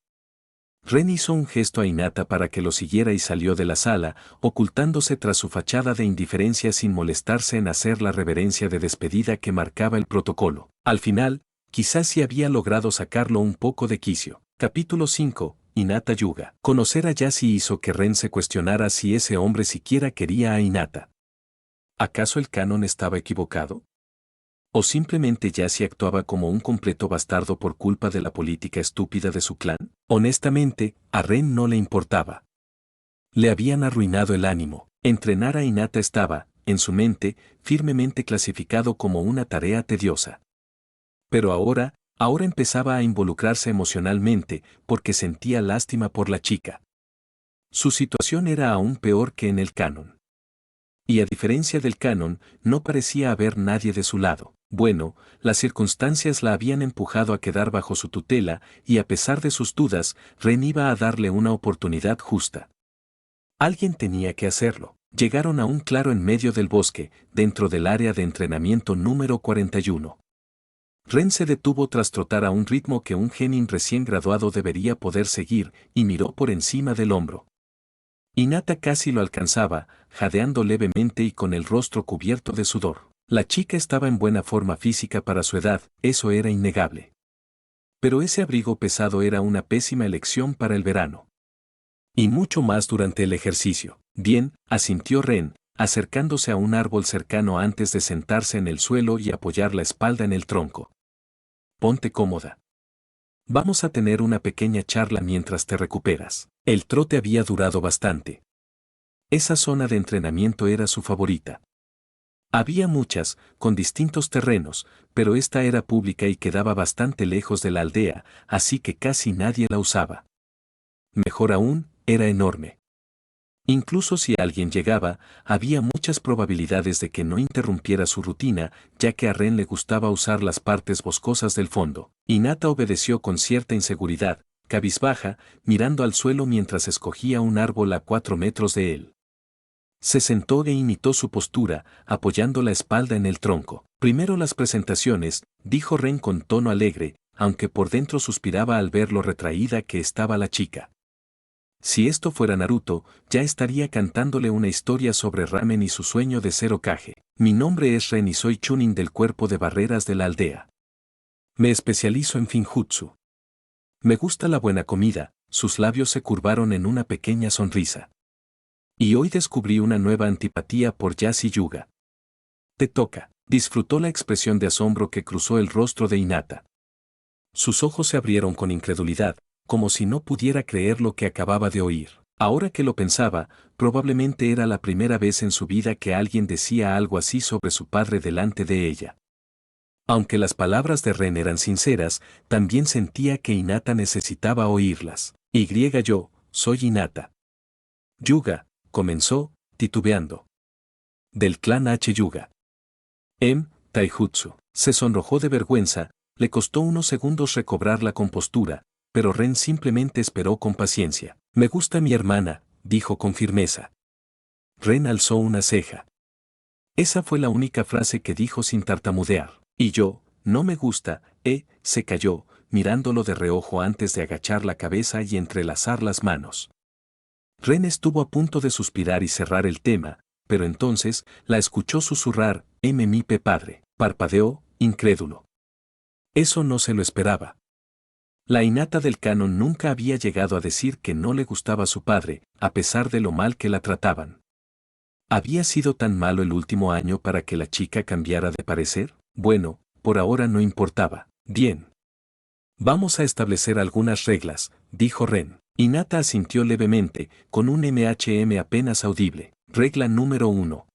[SPEAKER 1] Ren hizo un gesto a Hinata para que lo siguiera y salió de la sala, ocultándose tras su fachada de indiferencia sin molestarse en hacer la reverencia de despedida que marcaba el protocolo. Al final, quizás sí había logrado sacarlo un poco de quicio. Capítulo 5. Hinata Yuga. Conocer a Yasi hizo que Ren se cuestionara si ese hombre siquiera quería a Hinata. ¿Acaso el canon estaba equivocado? ¿O simplemente Yasi actuaba como un completo bastardo por culpa de la política estúpida de su clan? Honestamente, a Ren no le importaba. Le habían arruinado el ánimo. Entrenar a Hinata estaba, en su mente, firmemente clasificado como una tarea tediosa. Pero ahora empezaba a involucrarse emocionalmente porque sentía lástima por la chica. Su situación era aún peor que en el canon. Y a diferencia del canon, no parecía haber nadie de su lado. Bueno, las circunstancias la habían empujado a quedar bajo su tutela y a pesar de sus dudas, Ren iba a darle una oportunidad justa. Alguien tenía que hacerlo. Llegaron a un claro en medio del bosque, dentro del área de entrenamiento número 41. Ren se detuvo tras trotar a un ritmo que un genin recién graduado debería poder seguir y miró por encima del hombro. Hinata casi lo alcanzaba, jadeando levemente y con el rostro cubierto de sudor. La chica estaba en buena forma física para su edad, eso era innegable. Pero ese abrigo pesado era una pésima elección para el verano. Y mucho más durante el ejercicio. Bien, asintió Ren, acercándose a un árbol cercano antes de sentarse en el suelo y apoyar la espalda en el tronco. Ponte cómoda. Vamos a tener una pequeña charla mientras te recuperas. El trote había durado bastante. Esa zona de entrenamiento era su favorita. Había muchas, con distintos terrenos, pero esta era pública y quedaba bastante lejos de la aldea, así que casi nadie la usaba. Mejor aún, era enorme. Incluso si alguien llegaba, había muchas probabilidades de que no interrumpiera su rutina, ya que a Ren le gustaba usar las partes boscosas del fondo. Hinata obedeció con cierta inseguridad, cabizbaja, mirando al suelo mientras escogía un árbol a 4 metros de él. Se sentó e imitó su postura, apoyando la espalda en el tronco. Primero las presentaciones, dijo Ren con tono alegre, aunque por dentro suspiraba al ver lo retraída que estaba la chica. Si esto fuera Naruto, ya estaría cantándole una historia sobre ramen y su sueño de ser Hokage. Mi nombre es Ren y soy Chunin del cuerpo de barreras de la aldea. Me especializo en Finjutsu. Me gusta la buena comida, sus labios se curvaron en una pequeña sonrisa. Y hoy descubrí una nueva antipatía por Yasi Yuga. Te toca. Disfrutó la expresión de asombro que cruzó el rostro de Hinata. Sus ojos se abrieron con incredulidad, como si no pudiera creer lo que acababa de oír. Ahora que lo pensaba, probablemente era la primera vez en su vida que alguien decía algo así sobre su padre delante de ella. Aunque las palabras de Ren eran sinceras, también sentía que Hinata necesitaba oírlas. Yo, soy Hinata. Yuga, comenzó, titubeando. Del clan H. Yuga. Taijutsu. Se sonrojó de vergüenza, le costó unos segundos recobrar la compostura, pero Ren simplemente esperó con paciencia. Me gusta mi hermana, dijo con firmeza. Ren alzó una ceja. Esa fue la única frase que dijo sin tartamudear. Y yo, no me gusta, se calló, mirándolo de reojo antes de agachar la cabeza y entrelazar las manos. Ren estuvo a punto de suspirar y cerrar el tema, pero entonces la escuchó susurrar, mi padre. Parpadeó, incrédulo. Eso no se lo esperaba. La Hinata del canon nunca había llegado a decir que no le gustaba a su padre, a pesar de lo mal que la trataban. ¿Había sido tan malo el último año para que la chica cambiara de parecer? Bueno, por ahora no importaba. Bien. Vamos a establecer algunas reglas, dijo Ren. Hinata asintió levemente, con un apenas audible. Regla número 1.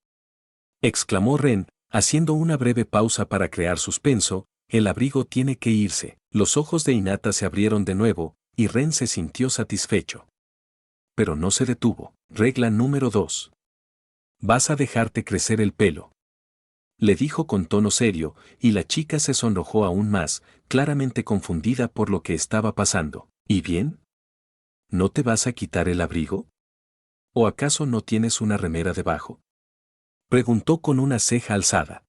[SPEAKER 1] Exclamó Ren, haciendo una breve pausa para crear suspenso, el abrigo tiene que irse. Los ojos de Hinata se abrieron de nuevo, y Ren se sintió satisfecho. Pero no se detuvo. Regla número 2. Vas a dejarte crecer el pelo. Le dijo con tono serio, y la chica se sonrojó aún más, claramente confundida por lo que estaba pasando. ¿Y bien? ¿No te vas a quitar el abrigo? ¿O acaso no tienes una remera debajo? Preguntó con una ceja alzada.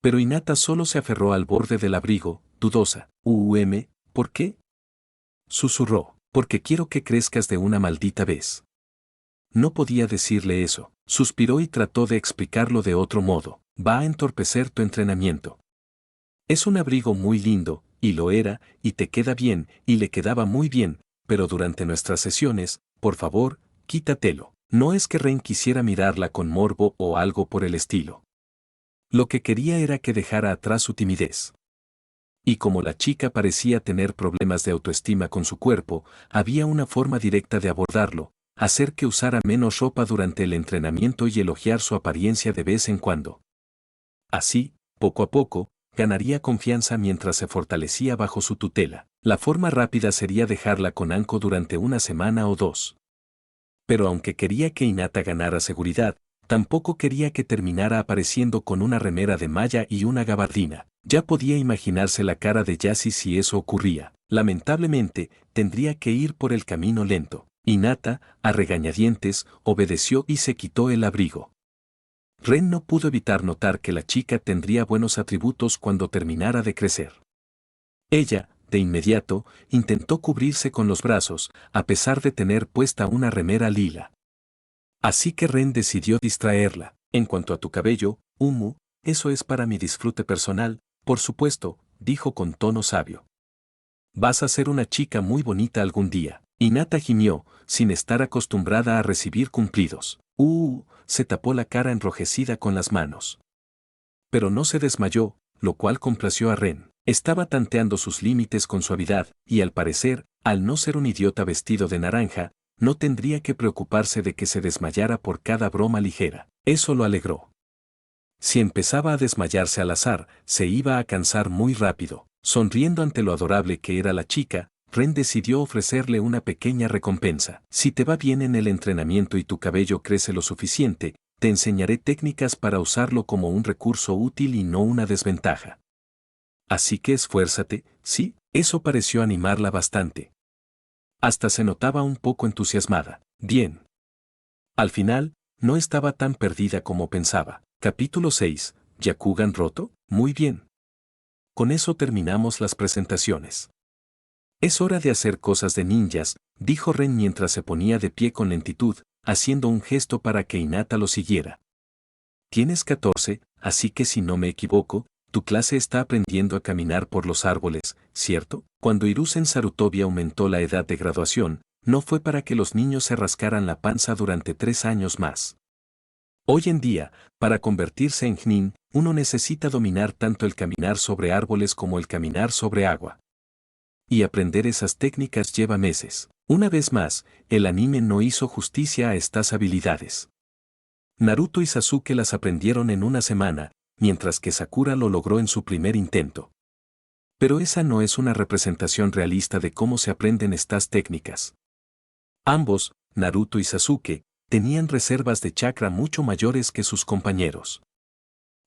[SPEAKER 1] Pero Hinata solo se aferró al borde del abrigo, dudosa. ¿Por qué? Susurró. Porque quiero que crezcas de una maldita vez. No podía decirle eso. Suspiró y trató de explicarlo de otro modo. Va a entorpecer tu entrenamiento. Es un abrigo muy lindo, y lo era, y te queda bien, y le quedaba muy bien, pero durante nuestras sesiones, por favor, quítatelo. No es que Ren quisiera mirarla con morbo o algo por el estilo. Lo que quería era que dejara atrás su timidez. Y como la chica parecía tener problemas de autoestima con su cuerpo, había una forma directa de abordarlo, hacer que usara menos ropa durante el entrenamiento y elogiar su apariencia de vez en cuando. Así, poco a poco, ganaría confianza mientras se fortalecía bajo su tutela. La forma rápida sería dejarla con Anko durante una semana o dos. Pero aunque quería que Hinata ganara seguridad, tampoco quería que terminara apareciendo con una remera de malla y una gabardina. Ya podía imaginarse la cara de Yassi si eso ocurría. Lamentablemente, tendría que ir por el camino lento. Hinata, a regañadientes, obedeció y se quitó el abrigo. Ren no pudo evitar notar que la chica tendría buenos atributos cuando terminara de crecer. Ella, de inmediato, intentó cubrirse con los brazos, a pesar de tener puesta una remera lila. Así que Ren decidió distraerla. En cuanto a tu cabello, Umu, eso es para mi disfrute personal, por supuesto, dijo con tono sabio. Vas a ser una chica muy bonita algún día. Hinata gimió, sin estar acostumbrada a recibir cumplidos. Se tapó la cara enrojecida con las manos. Pero no se desmayó, lo cual complació a Ren. Estaba tanteando sus límites con suavidad, y al parecer, al no ser un idiota vestido de naranja, no tendría que preocuparse de que se desmayara por cada broma ligera. Eso lo alegró. Si empezaba a desmayarse al azar, se iba a cansar muy rápido. Sonriendo ante lo adorable que era la chica, Ren decidió ofrecerle una pequeña recompensa. Si te va bien en el entrenamiento y tu cabello crece lo suficiente, te enseñaré técnicas para usarlo como un recurso útil y no una desventaja. Así que esfuérzate, sí, eso pareció animarla bastante. Hasta se notaba un poco entusiasmada. Bien. Al final, no estaba tan perdida como pensaba. Capítulo 6. ¿Yakugan roto? Muy bien. Con eso terminamos las presentaciones. Es hora de hacer cosas de ninjas, dijo Ren mientras se ponía de pie con lentitud, haciendo un gesto para que Hinata lo siguiera. Tienes 14, así que si no me equivoco, tu clase está aprendiendo a caminar por los árboles, ¿cierto? Cuando Hiruzen Sarutobi aumentó la edad de graduación, no fue para que los niños se rascaran la panza durante 3 años más. Hoy en día, para convertirse en Jnin, uno necesita dominar tanto el caminar sobre árboles como el caminar sobre agua. Y aprender esas técnicas lleva meses. Una vez más, el anime no hizo justicia a estas habilidades. Naruto y Sasuke las aprendieron en una semana, mientras que Sakura lo logró en su primer intento. Pero esa no es una representación realista de cómo se aprenden estas técnicas. Ambos, Naruto y Sasuke, tenían reservas de chakra mucho mayores que sus compañeros.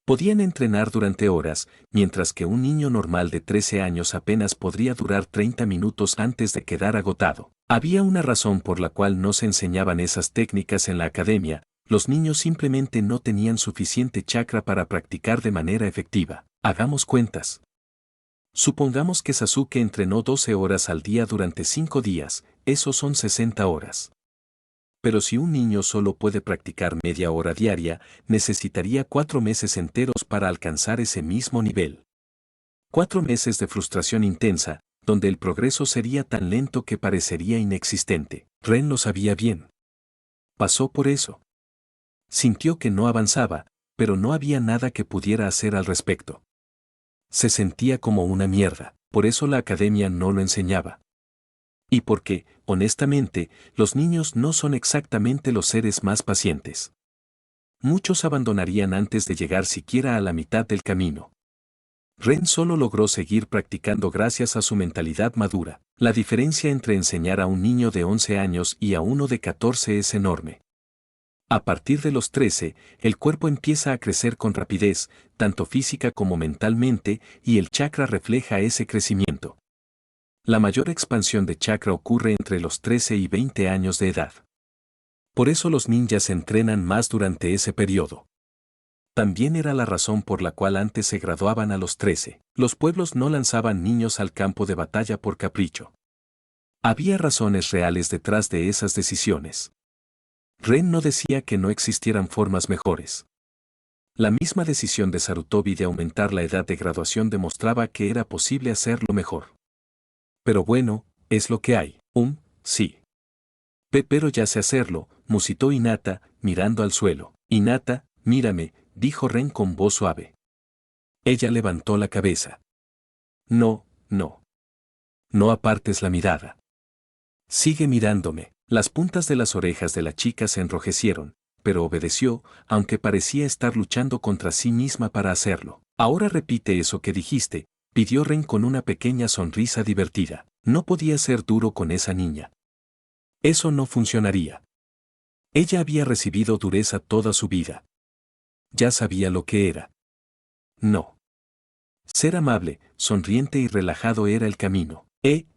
[SPEAKER 1] Podían entrenar durante horas, mientras que un niño normal de 13 años apenas podría durar 30 minutos antes de quedar agotado. Había una razón por la cual no se enseñaban esas técnicas en la academia, los niños simplemente no tenían suficiente chakra para practicar de manera efectiva. Hagamos cuentas. Supongamos que Sasuke entrenó 12 horas al día durante 5 días, esos son 60 horas. Pero si un niño solo puede practicar media hora diaria, necesitaría 4 meses enteros para alcanzar ese mismo nivel. 4 meses de frustración intensa, donde el progreso sería tan lento que parecería inexistente. Ren lo sabía bien. Pasó por eso. Sintió que no avanzaba, pero no había nada que pudiera hacer al respecto. Se sentía como una mierda, por eso la academia no lo enseñaba. Y porque, honestamente, los niños no son exactamente los seres más pacientes. Muchos abandonarían antes de llegar siquiera a la mitad del camino. Ren solo logró seguir practicando gracias a su mentalidad madura. La diferencia entre enseñar a un niño de 11 años y a uno de 14 es enorme. A partir de los 13, el cuerpo empieza a crecer con rapidez, tanto física como mentalmente, y el chakra refleja ese crecimiento. La mayor expansión de chakra ocurre entre los 13 y 20 años de edad. Por eso los ninjas entrenan más durante ese periodo. También era la razón por la cual antes se graduaban a los 13. Los pueblos no lanzaban niños al campo de batalla por capricho. Había razones reales detrás de esas decisiones. Ren no decía que no existieran formas mejores. La misma decisión de Sarutobi de aumentar la edad de graduación demostraba que era posible hacerlo mejor. Pero bueno, es lo que hay. Sí. Pero ya sé hacerlo, musitó Hinata, mirando al suelo. Hinata, mírame, dijo Ren con voz suave. Ella levantó la cabeza. No, no. No apartes la mirada. Sigue mirándome. Las puntas de las orejas de la chica se enrojecieron, pero obedeció, aunque parecía estar luchando contra sí misma para hacerlo. Ahora repite eso que dijiste, pidió Ren con una pequeña sonrisa divertida. No podía ser duro con esa niña. Eso no funcionaría. Ella había recibido dureza toda su vida. Ya sabía lo que era. No. Ser amable, sonriente y relajado era el camino.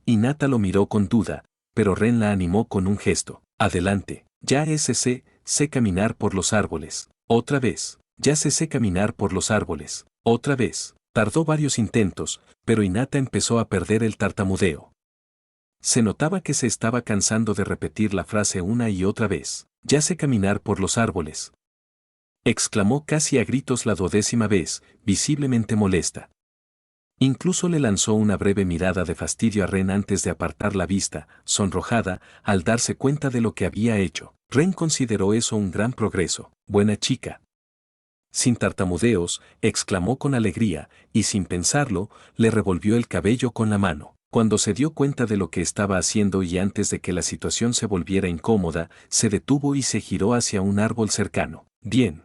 [SPEAKER 1] Hinata lo miró con duda, pero Ren la animó con un gesto. Adelante, ya sé caminar por los árboles. Otra vez, ya sé caminar por los árboles. Otra vez. Tardó varios intentos, pero Hinata empezó a perder el tartamudeo. Se notaba que se estaba cansando de repetir la frase una y otra vez. Ya sé caminar por los árboles. Exclamó casi a gritos la 12ª vez, visiblemente molesta. Incluso le lanzó una breve mirada de fastidio a Ren antes de apartar la vista, sonrojada, al darse cuenta de lo que había hecho. Ren consideró eso un gran progreso. Buena chica. Sin tartamudeos, exclamó con alegría, y sin pensarlo, le revolvió el cabello con la mano. Cuando se dio cuenta de lo que estaba haciendo y antes de que la situación se volviera incómoda, se detuvo y se giró hacia un árbol cercano. Bien.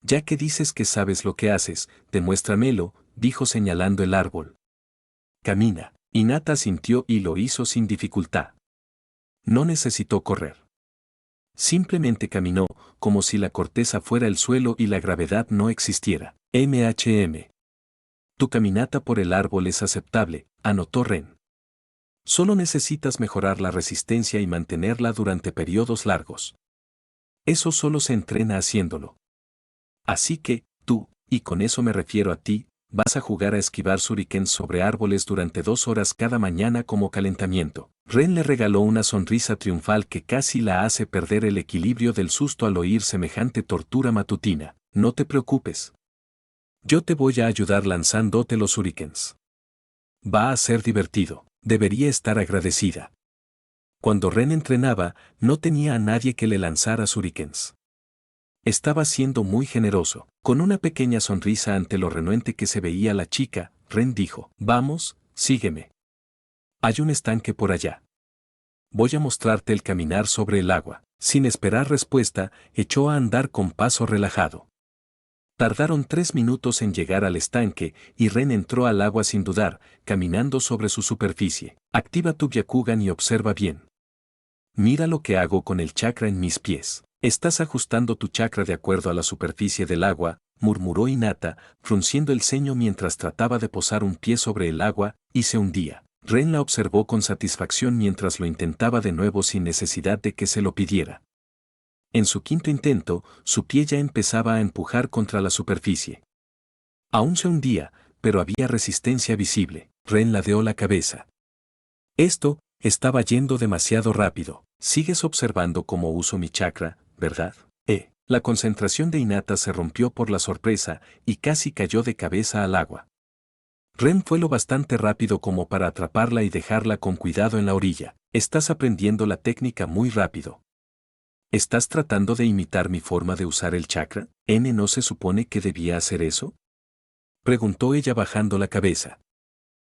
[SPEAKER 1] Ya que dices que sabes lo que haces, demuéstramelo, dijo señalando el árbol. Camina. Hinata sintió y lo hizo sin dificultad. No necesitó correr. Simplemente caminó, como si la corteza fuera el suelo y la gravedad no existiera. Tu caminata por el árbol es aceptable, anotó Ren. Solo necesitas mejorar la resistencia y mantenerla durante periodos largos. Eso solo se entrena haciéndolo. Así que, tú, y con eso me refiero a ti, vas a jugar a esquivar shurikens sobre árboles durante 2 horas cada mañana como calentamiento. Ren le regaló una sonrisa triunfal que casi la hace perder el equilibrio del susto al oír semejante tortura matutina. No te preocupes. Yo te voy a ayudar lanzándote los shurikens. Va a ser divertido. Debería estar agradecida. Cuando Ren entrenaba, no tenía a nadie que le lanzara shurikens. Estaba siendo muy generoso. Con una pequeña sonrisa ante lo renuente que se veía la chica, Ren dijo, vamos, sígueme. Hay un estanque por allá. Voy a mostrarte el caminar sobre el agua. Sin esperar respuesta, echó a andar con paso relajado. Tardaron 3 minutos en llegar al estanque, y Ren entró al agua sin dudar, caminando sobre su superficie. Activa tu Byakugan y observa bien. Mira lo que hago con el chakra en mis pies. Estás ajustando tu chakra de acuerdo a la superficie del agua, murmuró Hinata, frunciendo el ceño mientras trataba de posar un pie sobre el agua, y se hundía. Ren la observó con satisfacción mientras lo intentaba de nuevo sin necesidad de que se lo pidiera. En su quinto intento, su pie ya empezaba a empujar contra la superficie. Aún se hundía, pero había resistencia visible. Ren ladeó la cabeza. Esto estaba yendo demasiado rápido. Sigues observando cómo uso mi chakra, ¿verdad? La concentración de Hinata se rompió por la sorpresa y casi cayó de cabeza al agua. Ren fue lo bastante rápido como para atraparla y dejarla con cuidado en la orilla. Estás aprendiendo la técnica muy rápido. ¿Estás tratando de imitar mi forma de usar el chakra? ¿No se supone que debía hacer eso? Preguntó ella bajando la cabeza.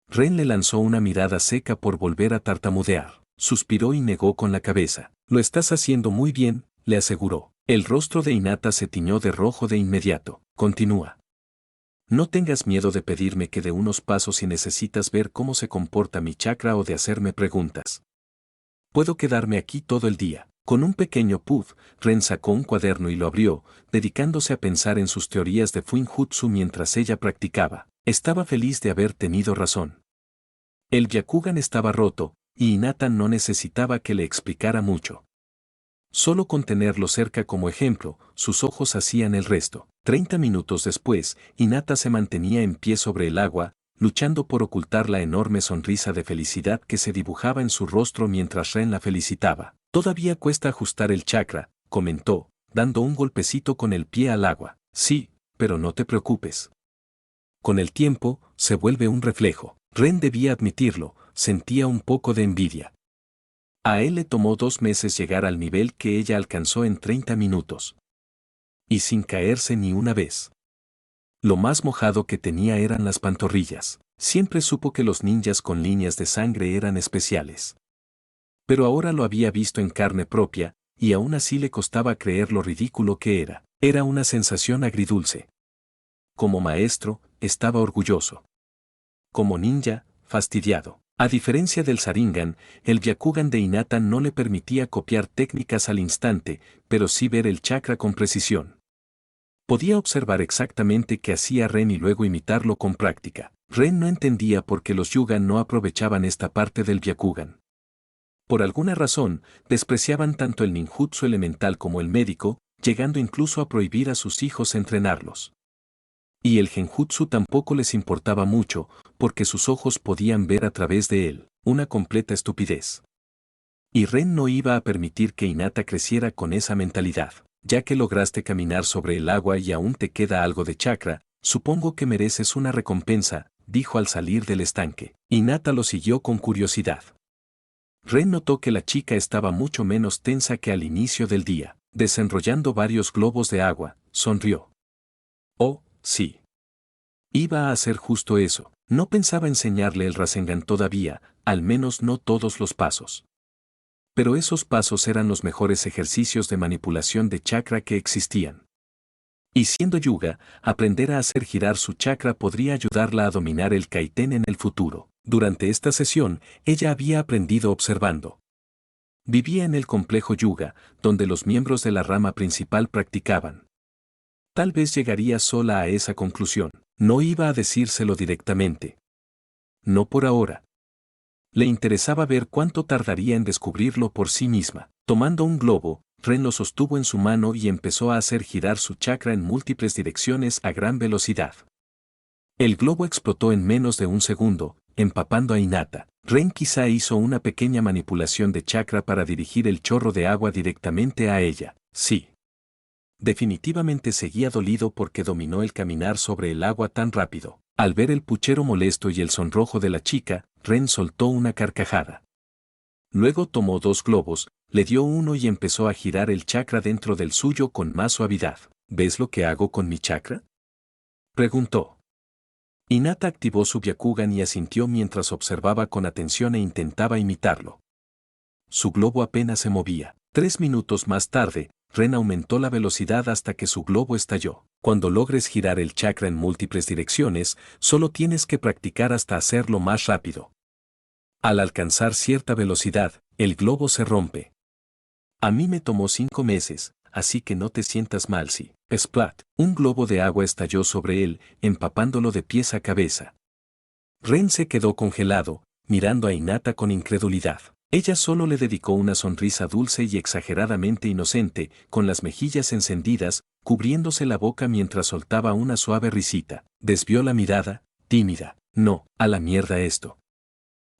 [SPEAKER 1] Ren le lanzó una mirada seca por volver a tartamudear. Suspiró y negó con la cabeza. Lo estás haciendo muy bien, le aseguró. El rostro de Hinata se tiñó de rojo de inmediato. Continúa. No tengas miedo de pedirme que dé unos pasos si necesitas ver cómo se comporta mi chakra o de hacerme preguntas. Puedo quedarme aquí todo el día. Con un pequeño puff, Ren sacó un cuaderno y lo abrió, dedicándose a pensar en sus teorías de Fuinjutsu mientras ella practicaba. Estaba feliz de haber tenido razón. El Byakugan estaba roto, y Hinata no necesitaba que le explicara mucho. Solo con tenerlo cerca como ejemplo, sus ojos hacían el resto. 30 minutos después, Hinata se mantenía en pie sobre el agua, luchando por ocultar la enorme sonrisa de felicidad que se dibujaba en su rostro mientras Ren la felicitaba. Todavía cuesta ajustar el chakra, comentó, dando un golpecito con el pie al agua. Sí, pero no te preocupes. Con el tiempo, se vuelve un reflejo. Ren debía admitirlo, sentía un poco de envidia. A él le tomó 2 meses llegar al nivel que ella alcanzó en 30 minutos. Y sin caerse ni una vez. Lo más mojado que tenía eran las pantorrillas. Siempre supo que los ninjas con líneas de sangre eran especiales. Pero ahora lo había visto en carne propia, y aún así le costaba creer lo ridículo que era. Era una sensación agridulce. Como maestro, estaba orgulloso. Como ninja, fastidiado. A diferencia del Sharingan, el Byakugan de Hinata no le permitía copiar técnicas al instante, pero sí ver el chakra con precisión. Podía observar exactamente qué hacía Ren y luego imitarlo con práctica. Ren no entendía por qué los Yugan no aprovechaban esta parte del Byakugan. Por alguna razón, despreciaban tanto el ninjutsu elemental como el médico, llegando incluso a prohibir a sus hijos entrenarlos. Y el genjutsu tampoco les importaba mucho, porque sus ojos podían ver a través de él, una completa estupidez. Y Ren no iba a permitir que Hinata creciera con esa mentalidad. Ya que lograste caminar sobre el agua y aún te queda algo de chakra, supongo que mereces una recompensa, dijo al salir del estanque. Hinata lo siguió con curiosidad. Ren notó que la chica estaba mucho menos tensa que al inicio del día. Desenrollando varios globos de agua, sonrió. Oh, sí. Iba a hacer justo eso. No pensaba enseñarle el Rasengan todavía, al menos no todos los pasos. Pero esos pasos eran los mejores ejercicios de manipulación de chakra que existían. Y siendo Yuga, aprender a hacer girar su chakra podría ayudarla a dominar el Kaiten en el futuro. Durante esta sesión, ella había aprendido observando. Vivía en el complejo Yuga, donde los miembros de la rama principal practicaban. Tal vez llegaría sola a esa conclusión. No iba a decírselo directamente. No por ahora. Le interesaba ver cuánto tardaría en descubrirlo por sí misma. Tomando un globo, Ren lo sostuvo en su mano y empezó a hacer girar su chakra en múltiples direcciones a gran velocidad. El globo explotó en menos de un segundo, empapando a Hinata. Ren quizá hizo una pequeña manipulación de chakra para dirigir el chorro de agua directamente a ella. Sí. Definitivamente seguía dolido porque dominó el caminar sobre el agua tan rápido. Al ver el puchero molesto y el sonrojo de la chica, Ren soltó una carcajada. Luego tomó 2 globos, le dio uno y empezó a girar el chakra dentro del suyo con más suavidad. ¿Ves lo que hago con mi chakra?, preguntó. Hinata activó su Byakugan y asintió mientras observaba con atención e intentaba imitarlo. Su globo apenas se movía. 3 minutos más tarde, Ren aumentó la velocidad hasta que su globo estalló. Cuando logres girar el chakra en múltiples direcciones, solo tienes que practicar hasta hacerlo más rápido. Al alcanzar cierta velocidad, el globo se rompe. A mí me tomó 5 meses, así que no te sientas mal si, splat, un globo de agua estalló sobre él, empapándolo de pies a cabeza. Ren se quedó congelado, mirando a Hinata con incredulidad. Ella solo le dedicó una sonrisa dulce y exageradamente inocente, con las mejillas encendidas, cubriéndose la boca mientras soltaba una suave risita. Desvió la mirada, tímida. No, a la mierda esto.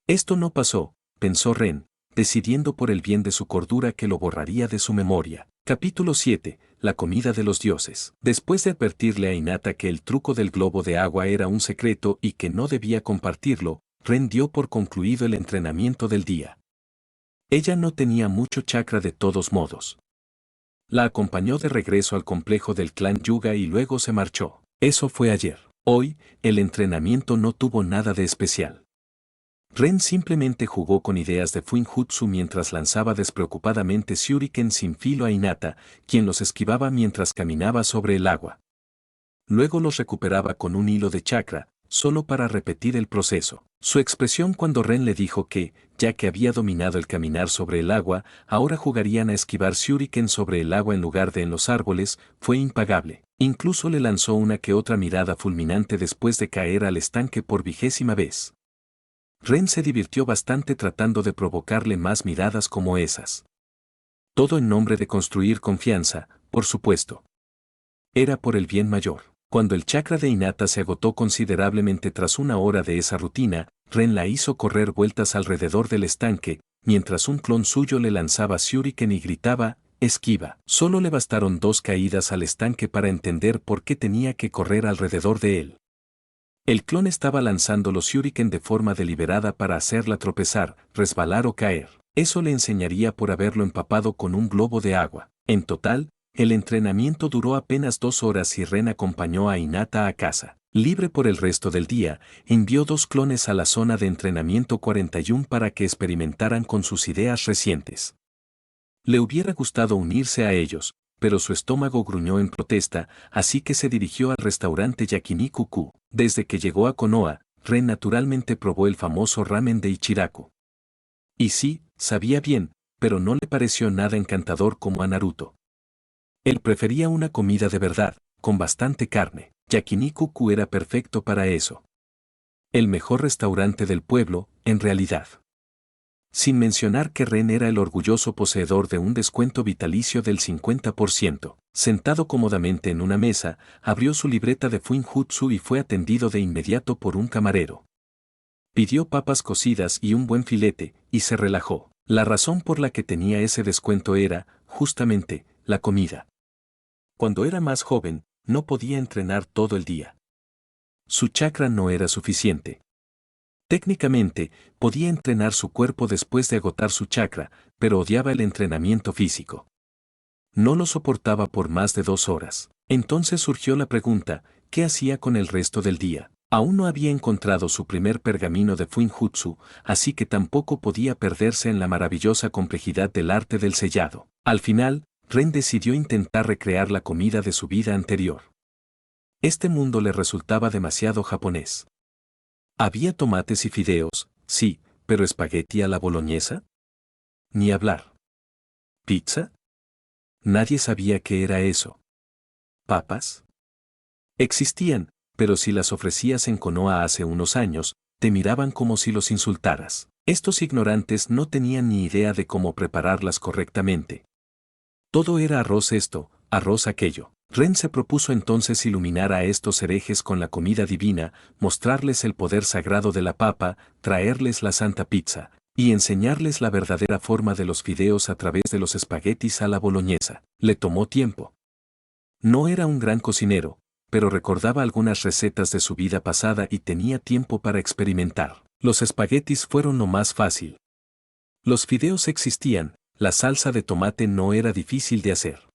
[SPEAKER 1] Esto no pasó, pensó Ren, decidiendo por el bien de su cordura que lo borraría de su memoria. Capítulo 7. La comida de los dioses. Después de advertirle a Hinata que el truco del globo de agua era un secreto y que no debía compartirlo, Ren dio por concluido el entrenamiento del día. Ella no tenía mucho chakra de todos modos. La acompañó de regreso al complejo del clan Yuga y luego se marchó. Eso fue ayer. Hoy, el entrenamiento no tuvo nada de especial. Ren simplemente jugó con ideas de Fuinjutsu mientras lanzaba despreocupadamente shuriken sin filo a Hinata, quien los esquivaba mientras caminaba sobre el agua. Luego los recuperaba con un hilo de chakra, solo para repetir el proceso. Su expresión cuando Ren le dijo que, ya que había dominado el caminar sobre el agua, ahora jugarían a esquivar shuriken sobre el agua en lugar de en los árboles, fue impagable. Incluso le lanzó una que otra mirada fulminante después de caer al estanque por 20ª vez. Ren se divirtió bastante tratando de provocarle más miradas como esas. Todo en nombre de construir confianza, por supuesto. Era por el bien mayor. Cuando el chakra de Hinata se agotó considerablemente tras una hora de esa rutina, Ren la hizo correr vueltas alrededor del estanque, mientras un clon suyo le lanzaba shuriken y gritaba, esquiva. Solo le bastaron 2 caídas al estanque para entender por qué tenía que correr alrededor de él. El clon estaba lanzando los shuriken de forma deliberada para hacerla tropezar, resbalar o caer. Eso le enseñaría por haberlo empapado con un globo de agua. En total, el entrenamiento duró apenas 2 horas y Ren acompañó a Hinata a casa. Libre por el resto del día, envió 2 clones a la zona de entrenamiento 41 para que experimentaran con sus ideas recientes. Le hubiera gustado unirse a ellos, pero su estómago gruñó en protesta, así que se dirigió al restaurante Yakiniku-ku. Desde que llegó a Konoha, Ren naturalmente probó el famoso ramen de Ichiraku. Y sí, sabía bien, pero no le pareció nada encantador como a Naruto. Él prefería una comida de verdad, con bastante carne. Yakiniku-ku era perfecto para eso. El mejor restaurante del pueblo, en realidad. Sin mencionar que Ren era el orgulloso poseedor de un descuento vitalicio del 50%. Sentado cómodamente en una mesa, abrió su libreta de Fuinjutsu y fue atendido de inmediato por un camarero. Pidió papas cocidas y un buen filete, y se relajó. La razón por la que tenía ese descuento era, justamente, la comida. Cuando era más joven, no podía entrenar todo el día. Su chakra no era suficiente. Técnicamente, podía entrenar su cuerpo después de agotar su chakra, pero odiaba el entrenamiento físico. No lo soportaba por más de 2 horas. Entonces surgió la pregunta, ¿qué hacía con el resto del día? Aún no había encontrado su primer pergamino de Fuinjutsu, así que tampoco podía perderse en la maravillosa complejidad del arte del sellado. Al final, Ren decidió intentar recrear la comida de su vida anterior. Este mundo le resultaba demasiado japonés. Había tomates y fideos, sí, pero espagueti a la boloñesa. Ni hablar. ¿Pizza? Nadie sabía qué era eso. ¿Papas? Existían, pero si las ofrecías en Konoha hace unos años, te miraban como si los insultaras. Estos ignorantes no tenían ni idea de cómo prepararlas correctamente. Todo era arroz esto, arroz aquello. Ren se propuso entonces iluminar a estos herejes con la comida divina, mostrarles el poder sagrado de la papa, traerles la santa pizza, y enseñarles la verdadera forma de los fideos a través de los espaguetis a la boloñesa. Le tomó tiempo. No era un gran cocinero, pero recordaba algunas recetas de su vida pasada y tenía tiempo para experimentar. Los espaguetis fueron lo más fácil. Los fideos existían, la salsa de tomate no era difícil de hacer.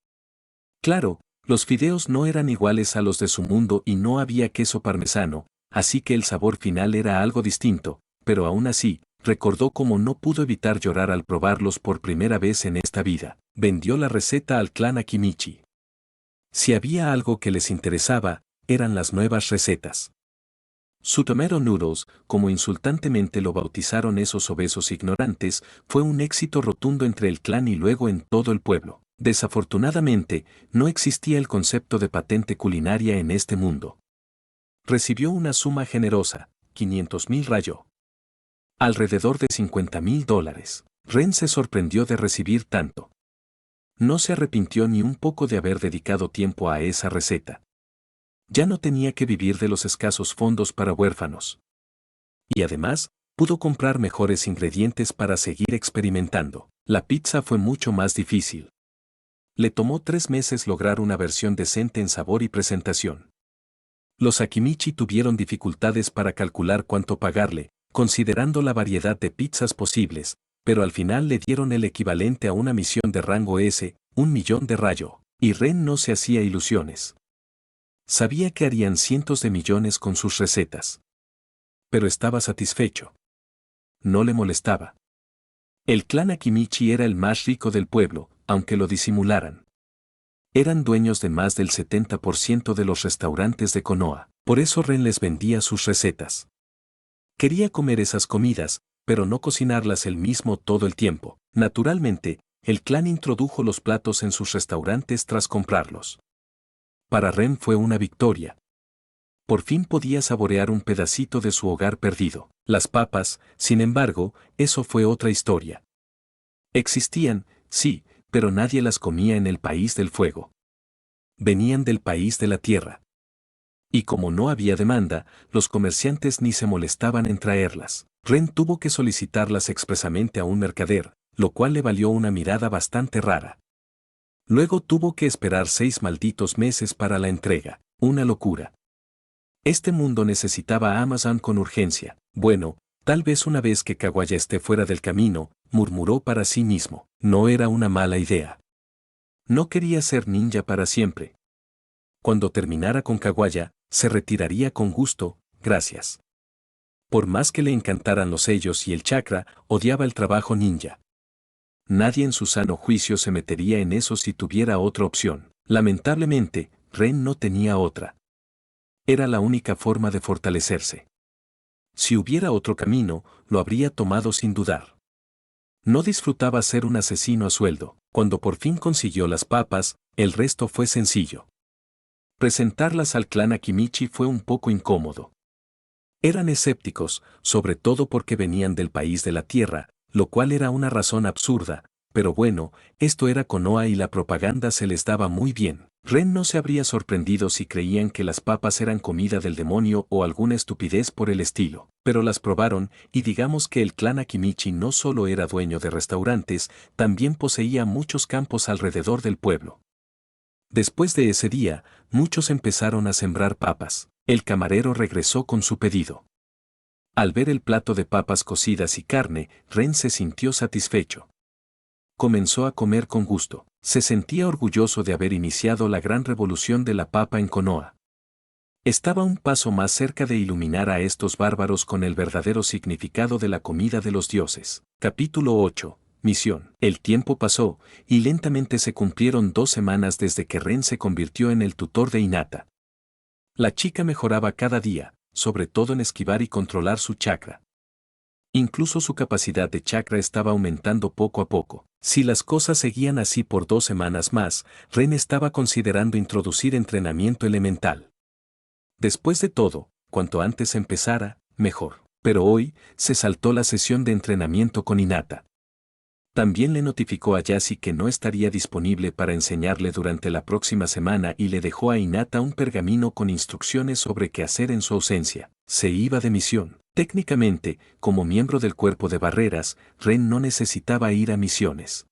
[SPEAKER 1] Claro, los fideos no eran iguales a los de su mundo y no había queso parmesano, así que el sabor final era algo distinto, pero aún así, recordó cómo no pudo evitar llorar al probarlos por primera vez en esta vida. Vendió la receta al clan Akimichi. Si había algo que les interesaba, eran las nuevas recetas. Su tomato noodles, como insultantemente lo bautizaron esos obesos ignorantes, fue un éxito rotundo entre el clan y luego en todo el pueblo. Desafortunadamente, no existía el concepto de patente culinaria en este mundo. Recibió una suma generosa, 500,000 rayó. Alrededor de $50,000. Ren se sorprendió de recibir tanto. No se arrepintió ni un poco de haber dedicado tiempo a esa receta. Ya no tenía que vivir de los escasos fondos para huérfanos. Y además, pudo comprar mejores ingredientes para seguir experimentando. La pizza fue mucho más difícil. Le tomó 3 meses lograr una versión decente en sabor y presentación. Los Akimichi tuvieron dificultades para calcular cuánto pagarle, considerando la variedad de pizzas posibles, pero al final le dieron el equivalente a una misión de rango S, 1 millón de rayo, y Ren no se hacía ilusiones. Sabía que harían cientos de millones con sus recetas. Pero estaba satisfecho. No le molestaba. El clan Akimichi era el más rico del pueblo, aunque lo disimularan. Eran dueños de más del 70% de los restaurantes de Konoha, por eso Ren les vendía sus recetas. Quería comer esas comidas, pero no cocinarlas él mismo todo el tiempo. Naturalmente, el clan introdujo los platos en sus restaurantes tras comprarlos. Para Ren fue una victoria. Por fin podía saborear un pedacito de su hogar perdido. Las papas, sin embargo, eso fue otra historia. Existían, sí, pero nadie las comía en el país del fuego. Venían del país de la tierra. Y como no había demanda, los comerciantes ni se molestaban en traerlas. Ren tuvo que solicitarlas expresamente a un mercader, lo cual le valió una mirada bastante rara. Luego tuvo que esperar 6 malditos meses para la entrega, una locura. Este mundo necesitaba a Amazon con urgencia. Bueno, tal vez una vez que Kaguya esté fuera del camino, murmuró para sí mismo. No era una mala idea. No quería ser ninja para siempre. Cuando terminara con Kaguya, se retiraría con gusto, gracias. Por más que le encantaran los sellos y el chakra, odiaba el trabajo ninja. Nadie en su sano juicio se metería en eso si tuviera otra opción. Lamentablemente, Ren no tenía otra. Era la única forma de fortalecerse. Si hubiera otro camino, lo habría tomado sin dudar. No disfrutaba ser un asesino a sueldo. Cuando por fin consiguió las papas, el resto fue sencillo. Presentarlas al clan Akimichi fue un poco incómodo. Eran escépticos, sobre todo porque venían del país de la tierra, lo cual era una razón absurda, pero bueno, esto era Konoha y la propaganda se les daba muy bien. Ren no se habría sorprendido si creían que las papas eran comida del demonio o alguna estupidez por el estilo, pero las probaron y digamos que el clan Akimichi no solo era dueño de restaurantes, también poseía muchos campos alrededor del pueblo. Después de ese día, muchos empezaron a sembrar papas. El camarero regresó con su pedido. Al ver el plato de papas cocidas y carne, Ren se sintió satisfecho. Comenzó a comer con gusto. Se sentía orgulloso de haber iniciado la gran revolución de la papa en Konoha. Estaba un paso más cerca de iluminar a estos bárbaros con el verdadero significado de la comida de los dioses. Capítulo 8. Misión. El tiempo pasó, y lentamente se cumplieron 2 semanas desde que Ren se convirtió en el tutor de Hinata. La chica mejoraba cada día, sobre todo en esquivar y controlar su chakra. Incluso su capacidad de chakra estaba aumentando poco a poco. Si las cosas seguían así por 2 semanas más, Ren estaba considerando introducir entrenamiento elemental. Después de todo, cuanto antes empezara, mejor. Pero hoy, se saltó la sesión de entrenamiento con Hinata. También le notificó a Yasi que no estaría disponible para enseñarle durante la próxima semana y le dejó a Hinata un pergamino con instrucciones sobre qué hacer en su ausencia. Se iba de misión. Técnicamente, como miembro del cuerpo de barreras, Ren no necesitaba ir a misiones.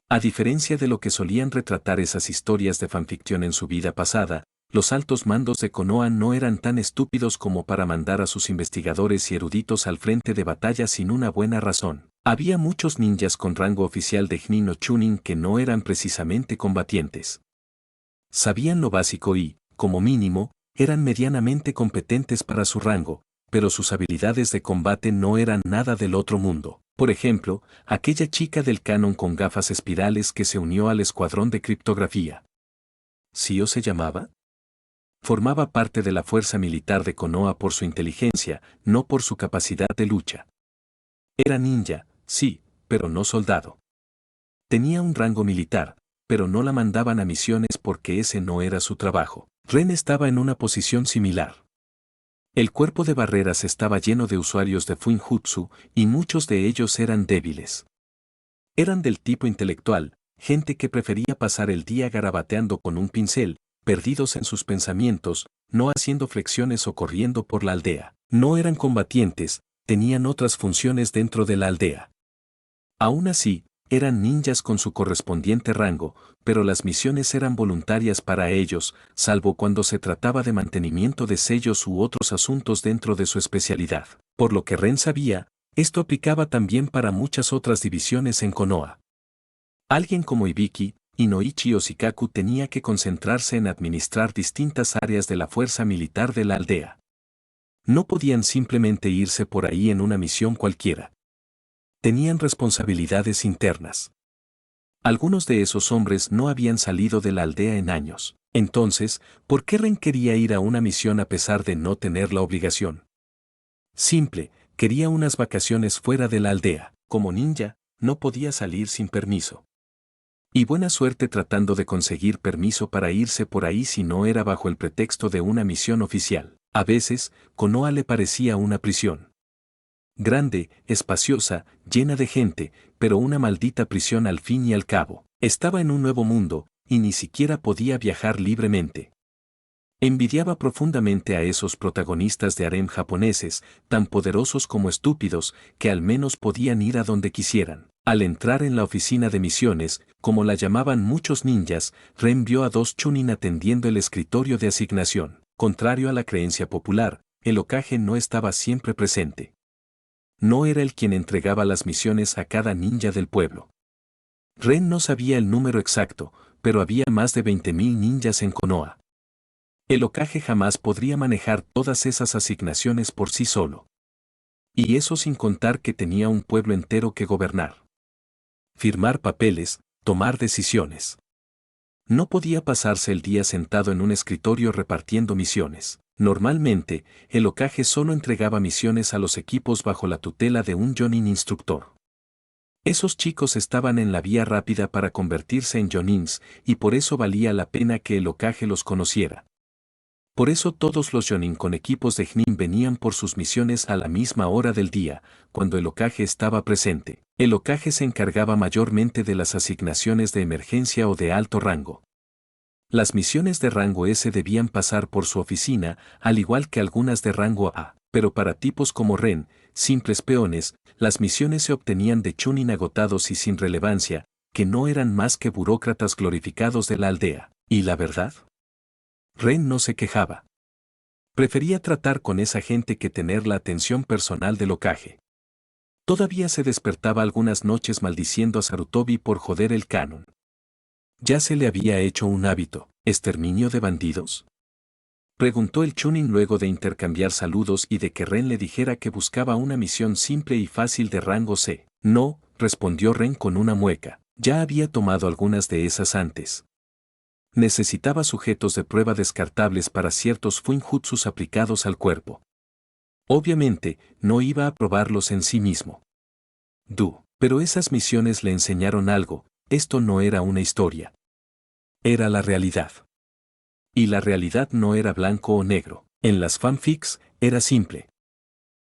[SPEAKER 1] A diferencia de lo que solían retratar esas historias de fanficción en su vida pasada, los altos mandos de Konoha no eran tan estúpidos como para mandar a sus investigadores y eruditos al frente de batalla sin una buena razón. Había muchos ninjas con rango oficial de Genin o Chunin que no eran precisamente combatientes. Sabían lo básico y, como mínimo, eran medianamente competentes para su rango, pero sus habilidades de combate no eran nada del otro mundo. Por ejemplo, aquella chica del canon con gafas espirales que se unió al escuadrón de criptografía. ¿Sio se llamaba? Formaba parte de la fuerza militar de Konoha por su inteligencia, no por su capacidad de lucha. Era ninja, sí, pero no soldado. Tenía un rango militar, pero no la mandaban a misiones porque ese no era su trabajo. Ren estaba en una posición similar. El cuerpo de barreras estaba lleno de usuarios de Fuinjutsu, y muchos de ellos eran débiles. Eran del tipo intelectual, gente que prefería pasar el día garabateando con un pincel, perdidos en sus pensamientos, no haciendo flexiones o corriendo por la aldea. No eran combatientes, tenían otras funciones dentro de la aldea. Aún así, eran ninjas con su correspondiente rango, pero las misiones eran voluntarias para ellos, salvo cuando se trataba de mantenimiento de sellos u otros asuntos dentro de su especialidad. Por lo que Ren sabía, esto aplicaba también para muchas otras divisiones en Konoha. Alguien como Ibiki, Inoichi o Shikaku tenía que concentrarse en administrar distintas áreas de la fuerza militar de la aldea. No podían simplemente irse por ahí en una misión cualquiera. Tenían responsabilidades internas. Algunos de esos hombres no habían salido de la aldea en años. Entonces, ¿por qué Ren quería ir a una misión a pesar de no tener la obligación? Simple, quería unas vacaciones fuera de la aldea. Como ninja, no podía salir sin permiso. Y buena suerte tratando de conseguir permiso para irse por ahí si no era bajo el pretexto de una misión oficial. A veces, Konoha le parecía una prisión. Grande, espaciosa, llena de gente, pero una maldita prisión al fin y al cabo. Estaba en un nuevo mundo, y ni siquiera podía viajar libremente. Envidiaba profundamente a esos protagonistas de harem japoneses, tan poderosos como estúpidos, que al menos podían ir a donde quisieran. Al entrar en la oficina de misiones, como la llamaban muchos ninjas, Ren vio a dos chunin atendiendo el escritorio de asignación. Contrario a la creencia popular, el Hokage no estaba siempre presente. No era él quien entregaba las misiones a cada ninja del pueblo. Ren no sabía el número exacto, pero había más de 20.000 ninjas en Konoha. El Hokage jamás podría manejar todas esas asignaciones por sí solo. Y eso sin contar que tenía un pueblo entero que gobernar. Firmar papeles, tomar decisiones. No podía pasarse el día sentado en un escritorio repartiendo misiones. Normalmente, el Hokage solo entregaba misiones a los equipos bajo la tutela de un Jonin instructor. Esos chicos estaban en la vía rápida para convertirse en Jonins, y por eso valía la pena que el Hokage los conociera. Por eso todos los Jonin con equipos de Jnin venían por sus misiones a la misma hora del día, cuando el Hokage estaba presente. El Hokage se encargaba mayormente de las asignaciones de emergencia o de alto rango. Las misiones de rango S debían pasar por su oficina, al igual que algunas de rango A, pero para tipos como Ren, simples peones, las misiones se obtenían de chunin agotados y sin relevancia, que no eran más que burócratas glorificados de la aldea. ¿Y la verdad? Ren no se quejaba. Prefería tratar con esa gente que tener la atención personal del Hokage. Todavía se despertaba algunas noches maldiciendo a Sarutobi por joder el canon. Ya se le había hecho un hábito. ¿Exterminio de bandidos? Preguntó el chunin luego de intercambiar saludos y de que Ren le dijera que buscaba una misión simple y fácil de rango C. No, respondió Ren con una mueca. Ya había tomado algunas de esas antes. Necesitaba sujetos de prueba descartables para ciertos fuinjutsus aplicados al cuerpo. Obviamente, no iba a probarlos en sí mismo. Pero esas misiones le enseñaron algo, esto no era una historia. Era la realidad. Y la realidad no era blanco o negro. En las fanfics, era simple.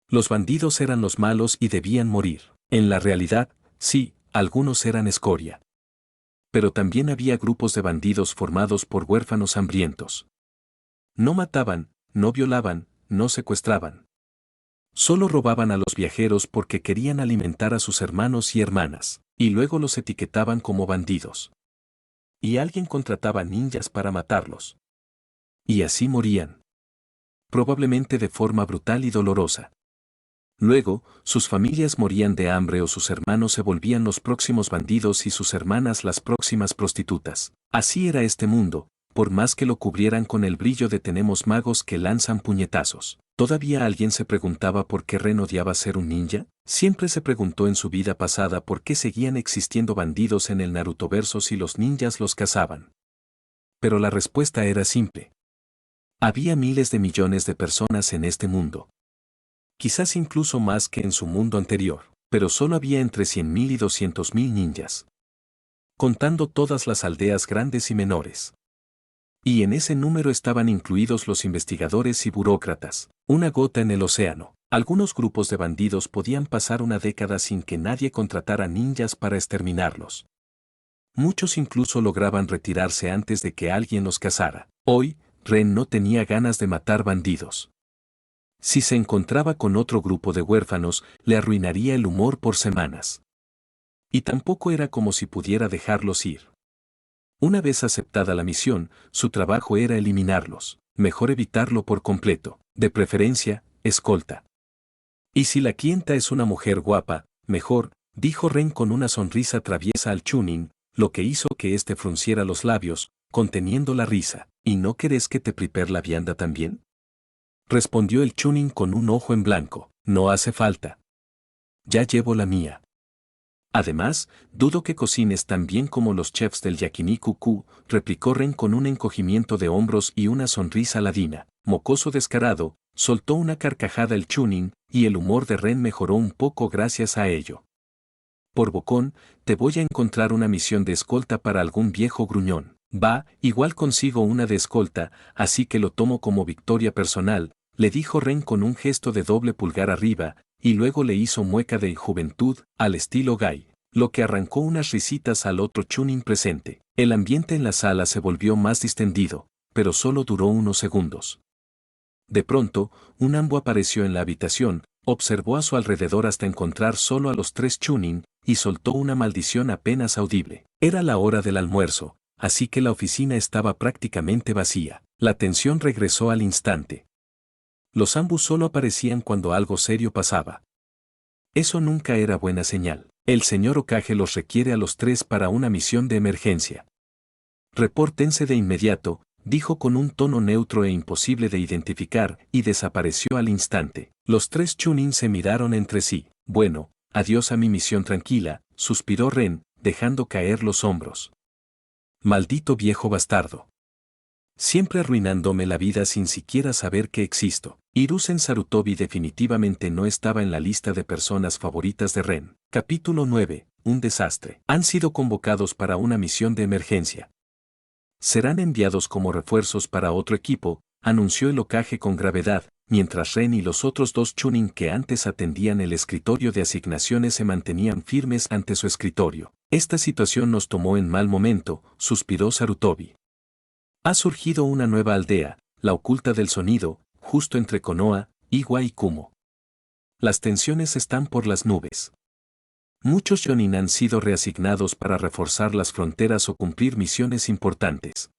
[SPEAKER 1] Los bandidos eran los malos y debían morir. En la realidad, sí, algunos eran escoria. Pero también había grupos de bandidos formados por huérfanos hambrientos. No mataban, no violaban, no secuestraban. Solo robaban a los viajeros porque querían alimentar a sus hermanos y hermanas, y luego los etiquetaban como bandidos. Y alguien contrataba ninjas para matarlos. Y así morían. Probablemente de forma brutal y dolorosa. Luego, sus familias morían de hambre o sus hermanos se volvían los próximos bandidos y sus hermanas las próximas prostitutas. Así era este mundo, por más que lo cubrieran con el brillo de tenemos magos que lanzan puñetazos. ¿Todavía alguien se preguntaba por qué Ren odiaba ser un ninja? Siempre se preguntó en su vida pasada por qué seguían existiendo bandidos en el Narutoverso si los ninjas los cazaban. Pero la respuesta era simple. Había miles de millones de personas en este mundo. Quizás incluso más que en su mundo anterior, pero solo había entre 100.000 y 200.000 ninjas. Contando todas las aldeas grandes y menores. Y en ese número estaban incluidos los investigadores y burócratas, una gota en el océano. Algunos grupos de bandidos podían pasar una década sin que nadie contratara ninjas para exterminarlos. Muchos incluso lograban retirarse antes de que alguien los cazara. Hoy, Ren no tenía ganas de matar bandidos. Si se encontraba con otro grupo de huérfanos, le arruinaría el humor por semanas. Y tampoco era como si pudiera dejarlos ir. Una vez aceptada la misión, su trabajo era eliminarlos, mejor evitarlo por completo, de preferencia, escolta. Y si la clienta es una mujer guapa, mejor, dijo Ren con una sonrisa traviesa al chunin, lo que hizo que éste frunciera los labios, conteniendo la risa. ¿Y no querés que te prepare la vianda también? Respondió el chunin con un ojo en blanco. No hace falta. Ya llevo la mía. Además, dudo que cocines tan bien como los chefs del Yakiniku-ku, replicó Ren con un encogimiento de hombros y una sonrisa ladina. Mocoso descarado, soltó una carcajada el chunin, y el humor de Ren mejoró un poco gracias a ello. Por bocón, te voy a encontrar una misión de escolta para algún viejo gruñón. Va, igual consigo una de escolta, así que lo tomo como victoria personal, le dijo Ren con un gesto de doble pulgar arriba, y luego le hizo mueca de juventud, al estilo Gai, lo que arrancó unas risitas al otro chunin presente. El ambiente en la sala se volvió más distendido, pero solo duró unos segundos. De pronto, un ambo apareció en la habitación, observó a su alrededor hasta encontrar solo a los tres Chunin, y soltó una maldición apenas audible. Era la hora del almuerzo, así que la oficina estaba prácticamente vacía. La tensión regresó al instante. Los ambos solo aparecían cuando algo serio pasaba. Eso nunca era buena señal. El señor Okage los requiere a los tres para una misión de emergencia. Repórtense de inmediato, dijo con un tono neutro e imposible de identificar, y desapareció al instante. Los tres Chunin se miraron entre sí. Bueno, adiós a mi misión tranquila, suspiró Ren, dejando caer los hombros. Maldito viejo bastardo. Siempre arruinándome la vida sin siquiera saber que existo. Hiruzen Sarutobi definitivamente no estaba en la lista de personas favoritas de Ren. Capítulo 9. Un desastre. Han sido convocados para una misión de emergencia. Serán enviados como refuerzos para otro equipo, anunció el Hokage con gravedad, mientras Ren y los otros dos Chunin que antes atendían el escritorio de asignaciones se mantenían firmes ante su escritorio. Esta situación nos tomó en mal momento, suspiró Sarutobi. Ha surgido una nueva aldea, la oculta del sonido, justo entre Konoha, Iwa y Kumo. Las tensiones están por las nubes. Muchos Jonin han sido reasignados para reforzar las fronteras o cumplir misiones importantes.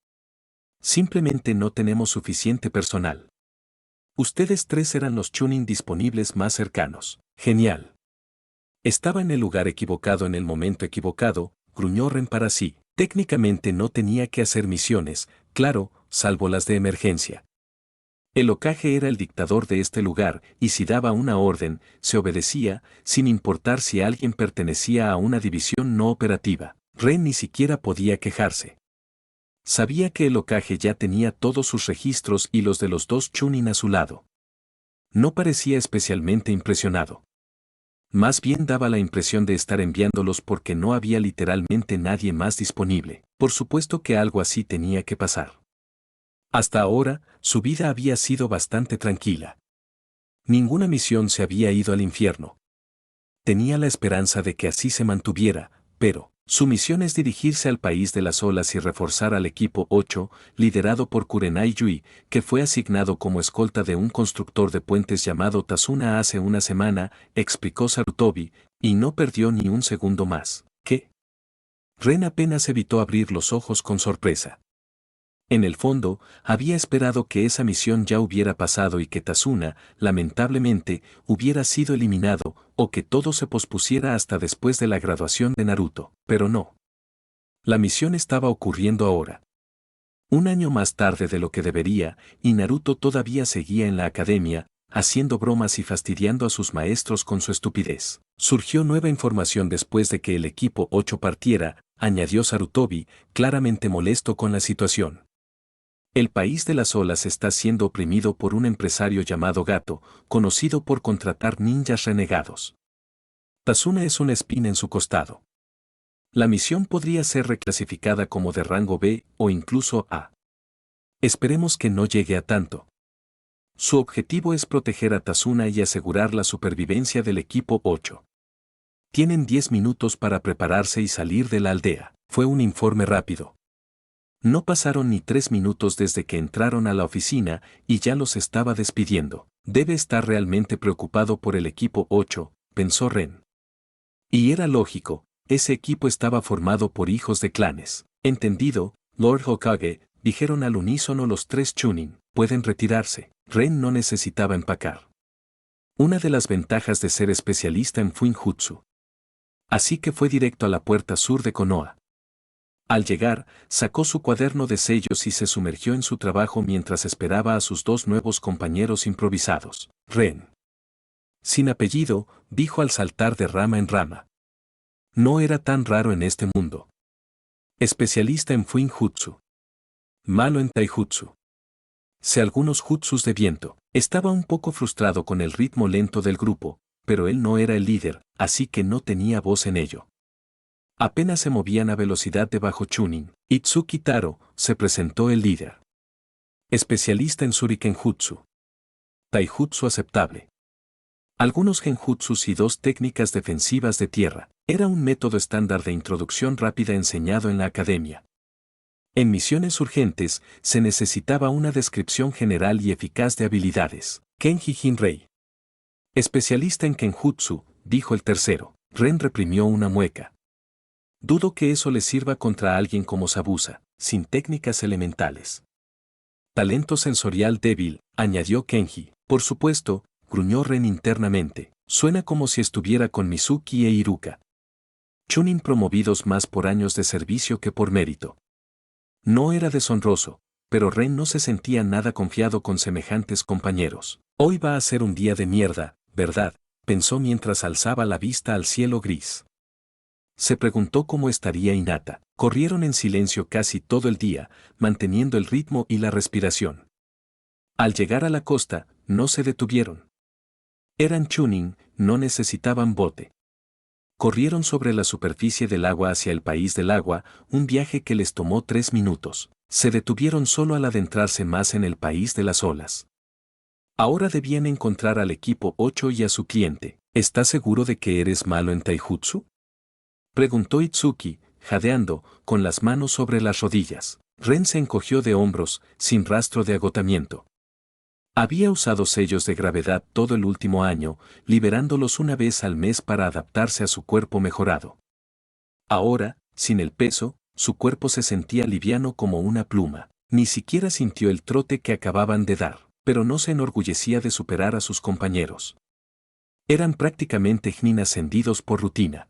[SPEAKER 1] Simplemente no tenemos suficiente personal. Ustedes tres eran los Chunin disponibles más cercanos. Genial. Estaba en el lugar equivocado en el momento equivocado, gruñó Ren para sí. Técnicamente no tenía que hacer misiones, claro, salvo las de emergencia. El Hokage era el dictador de este lugar, y si daba una orden, se obedecía, sin importar si alguien pertenecía a una división no operativa. Ren ni siquiera podía quejarse. Sabía que el Hokage ya tenía todos sus registros y los de los dos Chunin a su lado. No parecía especialmente impresionado. Más bien daba la impresión de estar enviándolos porque no había literalmente nadie más disponible. Por supuesto que algo así tenía que pasar. Hasta ahora, su vida había sido bastante tranquila. Ninguna misión se había ido al infierno. Tenía la esperanza de que así se mantuviera, pero su misión es dirigirse al país de las olas y reforzar al equipo 8, liderado por Kurenai Yui, que fue asignado como escolta de un constructor de puentes llamado Tazuna hace una semana, explicó Sarutobi, y no perdió ni un segundo más. ¿Qué? Ren apenas evitó abrir los ojos con sorpresa. En el fondo, había esperado que esa misión ya hubiera pasado y que Tazuna, lamentablemente, hubiera sido eliminado, o que todo se pospusiera hasta después de la graduación de Naruto, pero no. La misión estaba ocurriendo ahora. Un año más tarde de lo que debería, y Naruto todavía seguía en la academia, haciendo bromas y fastidiando a sus maestros con su estupidez. Surgió nueva información después de que el equipo 8 partiera, añadió Sarutobi, claramente molesto con la situación. El país de las olas está siendo oprimido por un empresario llamado Gato, conocido por contratar ninjas renegados. Tazuna es una espina en su costado. La misión podría ser reclasificada como de rango B o incluso A. Esperemos que no llegue a tanto. Su objetivo es proteger a Tazuna y asegurar la supervivencia del equipo 8. Tienen 10 minutos para prepararse y salir de la aldea. Fue un informe rápido. No pasaron ni 3 minutos desde que entraron a la oficina y ya los estaba despidiendo. Debe estar realmente preocupado por el equipo 8, pensó Ren. Y era lógico, ese equipo estaba formado por hijos de clanes. Entendido, Lord Hokage, dijeron al unísono los tres Chunin, pueden retirarse. Ren no necesitaba empacar. Una de las ventajas de ser especialista en Fuinjutsu. Así que fue directo a la puerta sur de Konoha. Al llegar, sacó su cuaderno de sellos y se sumergió en su trabajo mientras esperaba a sus dos nuevos compañeros improvisados. Ren. Sin apellido, dijo al saltar de rama en rama. No era tan raro en este mundo. Especialista en Fuinjutsu. Malo en Taijutsu. Sé algunos jutsus de viento. Estaba un poco frustrado con el ritmo lento del grupo, pero él no era el líder, así que no tenía voz en ello. Apenas se movían a velocidad de bajo Chunin. Itsuki Taro, se presentó el líder. Especialista en Shurikenjutsu. Taijutsu aceptable. Algunos genjutsus y 2 técnicas defensivas de tierra. Era un método estándar de introducción rápida enseñado en la academia. En misiones urgentes, se necesitaba una descripción general y eficaz de habilidades. Kenji Jinrei. Especialista en Kenjutsu, dijo el tercero. Ren reprimió una mueca. Dudo que eso le sirva contra alguien como Zabuza, sin técnicas elementales. Talento sensorial débil, añadió Kenji. Por supuesto, gruñó Ren internamente. Suena como si estuviera con Mizuki e Iruka. Chunin promovidos más por años de servicio que por mérito. No era deshonroso, pero Ren no se sentía nada confiado con semejantes compañeros. Hoy va a ser un día de mierda, ¿verdad?, pensó mientras alzaba la vista al cielo gris. Se preguntó cómo estaría Hinata. Corrieron en silencio casi todo el día, manteniendo el ritmo y la respiración. Al llegar a la costa, no se detuvieron. Eran Chunin, no necesitaban bote. Corrieron sobre la superficie del agua hacia el país del agua, un viaje que les tomó 3 minutos. Se detuvieron solo al adentrarse más en el país de las olas. Ahora debían encontrar al equipo 8 y a su cliente. ¿Estás seguro de que eres malo en taijutsu?, preguntó Itsuki, jadeando, con las manos sobre las rodillas. Ren se encogió de hombros, sin rastro de agotamiento. Había usado sellos de gravedad todo el último año, liberándolos una vez al mes para adaptarse a su cuerpo mejorado. Ahora, sin el peso, su cuerpo se sentía liviano como una pluma. Ni siquiera sintió el trote que acababan de dar, pero no se enorgullecía de superar a sus compañeros. Eran prácticamente Jnin ascendidos por rutina.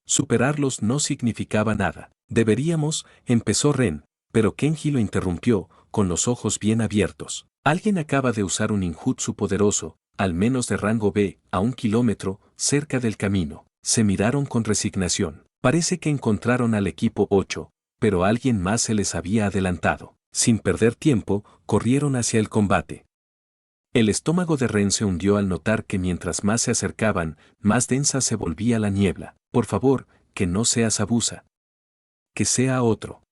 [SPEAKER 1] Superarlos no significaba nada. Deberíamos, empezó Ren, pero Kenji lo interrumpió, con los ojos bien abiertos. Alguien acaba de usar un ninjutsu poderoso, al menos de rango B, a 1 kilómetro, cerca del camino. Se miraron con resignación. Parece que encontraron al equipo 8, pero alguien más se les había adelantado. Sin perder tiempo, corrieron hacia el combate. El estómago de Ren se hundió al notar que mientras más se acercaban, más densa se volvía la niebla. Por favor, que no sea Zabuza. Que sea otro.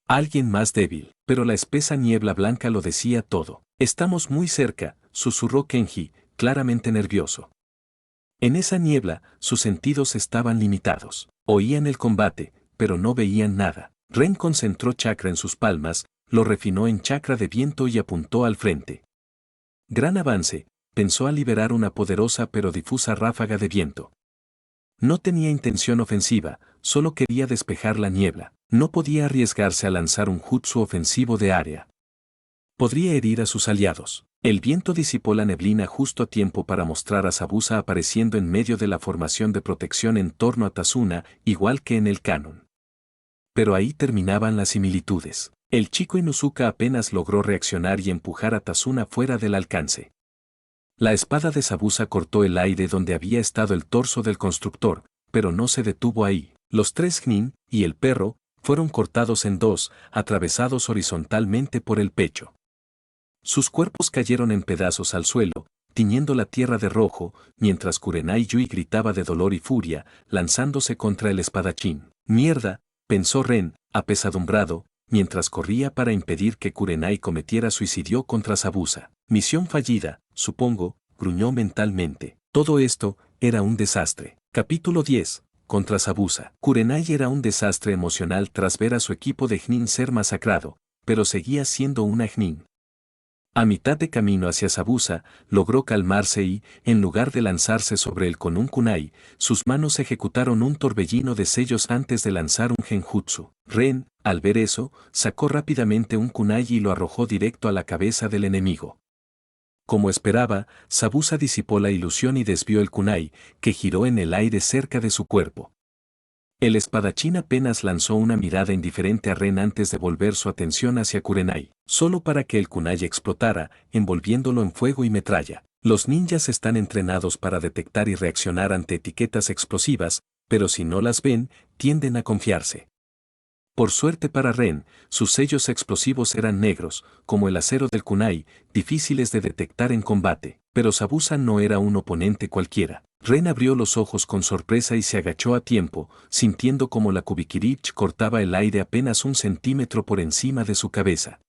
[SPEAKER 1] Alguien más débil, pero la espesa niebla blanca lo decía todo. Estamos muy cerca, susurró Kenji, claramente nervioso. En esa niebla, sus sentidos estaban limitados. Oían el combate, pero no veían nada. Ren concentró chakra en sus palmas, lo refinó en chakra de viento y apuntó al frente. Gran avance, pensó al liberar una poderosa pero difusa ráfaga de viento. No tenía intención ofensiva, solo quería despejar la niebla. No podía arriesgarse a lanzar un jutsu ofensivo de área. Podría herir a sus aliados. El viento disipó la neblina justo a tiempo para mostrar a Zabuza apareciendo en medio de la formación de protección en torno a Tazuna, igual que en el canon. Pero ahí terminaban las similitudes. El chico Inuzuka apenas logró reaccionar y empujar a Tazuna fuera del alcance. La espada de Zabuza cortó el aire donde había estado el torso del constructor, pero no se detuvo ahí. Los 3 Jnin, y el perro, fueron cortados en 2, atravesados horizontalmente por el pecho. Sus cuerpos cayeron en pedazos al suelo, tiñendo la tierra de rojo, mientras Kurenai Yui gritaba de dolor y furia, lanzándose contra el espadachín. Mierda, pensó Ren, apesadumbrado, mientras corría para impedir que Kurenai cometiera suicidio contra Zabuza. Misión fallida, supongo, gruñó mentalmente. Todo esto era un desastre. Capítulo 10. Contra Zabuza. Kurenai era un desastre emocional tras ver a su equipo de Jnin ser masacrado, pero seguía siendo una Jnin. A mitad de camino hacia Zabuza, logró calmarse y, en lugar de lanzarse sobre él con un kunai, sus manos ejecutaron un torbellino de sellos antes de lanzar un genjutsu. Ren, al ver eso, sacó rápidamente un kunai y lo arrojó directo a la cabeza del enemigo. Como esperaba, Zabuza disipó la ilusión y desvió el kunai, que giró en el aire cerca de su cuerpo. El espadachín apenas lanzó una mirada indiferente a Ren antes de volver su atención hacia Kurenai, solo para que el kunai explotara, envolviéndolo en fuego y metralla. Los ninjas están entrenados para detectar y reaccionar ante etiquetas explosivas, pero si no las ven, tienden a confiarse. Por suerte para Ren, sus sellos explosivos eran negros, como el acero del kunai, difíciles de detectar en combate, pero Zabuza no era un oponente cualquiera. Ren abrió los ojos con sorpresa y se agachó a tiempo, sintiendo como la Kubikirich cortaba el aire apenas 1 centímetro por encima de su cabeza.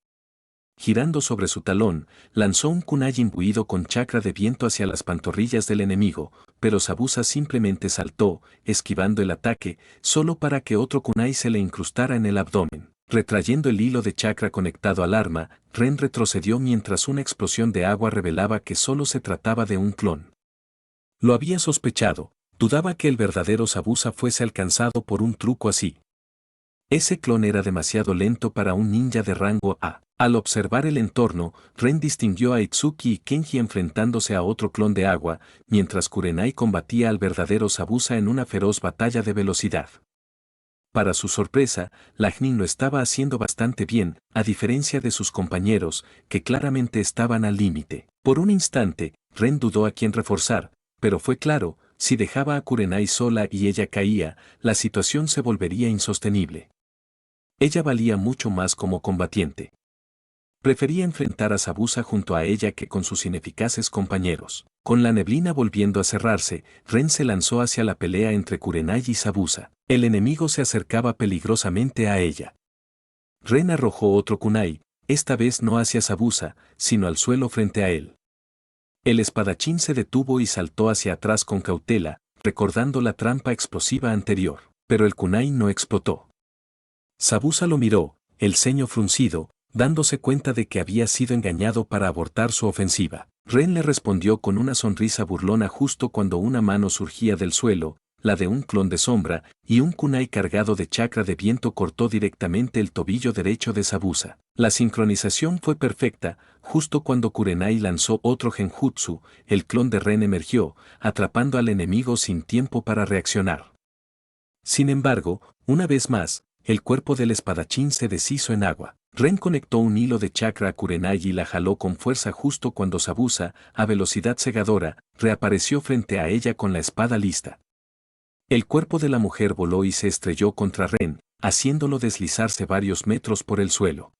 [SPEAKER 1] Girando sobre su talón, lanzó un kunai imbuido con chakra de viento hacia las pantorrillas del enemigo, pero Zabuza simplemente saltó, esquivando el ataque, solo para que otro kunai se le incrustara en el abdomen. Retrayendo el hilo de chakra conectado al arma, Ren retrocedió mientras una explosión de agua revelaba que solo se trataba de un clon. Lo había sospechado, dudaba que el verdadero Zabuza fuese alcanzado por un truco así. Ese clon era demasiado lento para un ninja de rango A. Al observar el entorno, Ren distinguió a Itsuki y Kenji enfrentándose a otro clon de agua, mientras Kurenai combatía al verdadero Zabuza en una feroz batalla de velocidad. Para su sorpresa, Lagnin lo estaba haciendo bastante bien, a diferencia de sus compañeros, que claramente estaban al límite. Por un instante, Ren dudó a quién reforzar, pero fue claro, si dejaba a Kurenai sola y ella caía, la situación se volvería insostenible. Ella valía mucho más como combatiente. Prefería enfrentar a Zabuza junto a ella que con sus ineficaces compañeros. Con la neblina volviendo a cerrarse, Ren se lanzó hacia la pelea entre Kurenai y Zabuza. El enemigo se acercaba peligrosamente a ella. Ren arrojó otro kunai, esta vez no hacia Zabuza, sino al suelo frente a él. El espadachín se detuvo y saltó hacia atrás con cautela, recordando la trampa explosiva anterior, pero el kunai no explotó. Zabuza lo miró, el ceño fruncido, dándose cuenta de que había sido engañado para abortar su ofensiva. Ren le respondió con una sonrisa burlona justo cuando una mano surgía del suelo, la de un clon de sombra, y un kunai cargado de chakra de viento cortó directamente el tobillo derecho de Zabuza. La sincronización fue perfecta, justo cuando Kurenai lanzó otro genjutsu, el clon de Ren emergió, atrapando al enemigo sin tiempo para reaccionar. Sin embargo, una vez más, el cuerpo del espadachín se deshizo en agua. Ren conectó un hilo de chakra a Kurenai y la jaló con fuerza justo cuando Zabuza, a velocidad cegadora, reapareció frente a ella con la espada lista. El cuerpo de la mujer voló y se estrelló contra Ren, haciéndolo deslizarse varios metros por el suelo.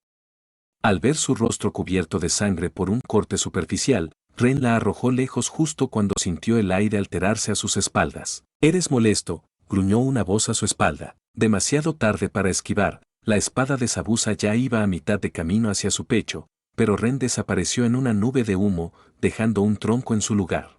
[SPEAKER 1] Al ver su rostro cubierto de sangre por un corte superficial, Ren la arrojó lejos justo cuando sintió el aire alterarse a sus espaldas. «Eres molesto», gruñó una voz a su espalda. Demasiado tarde para esquivar, la espada de Zabuza ya iba a mitad de camino hacia su pecho, pero Ren desapareció en una nube de humo, dejando un tronco en su lugar.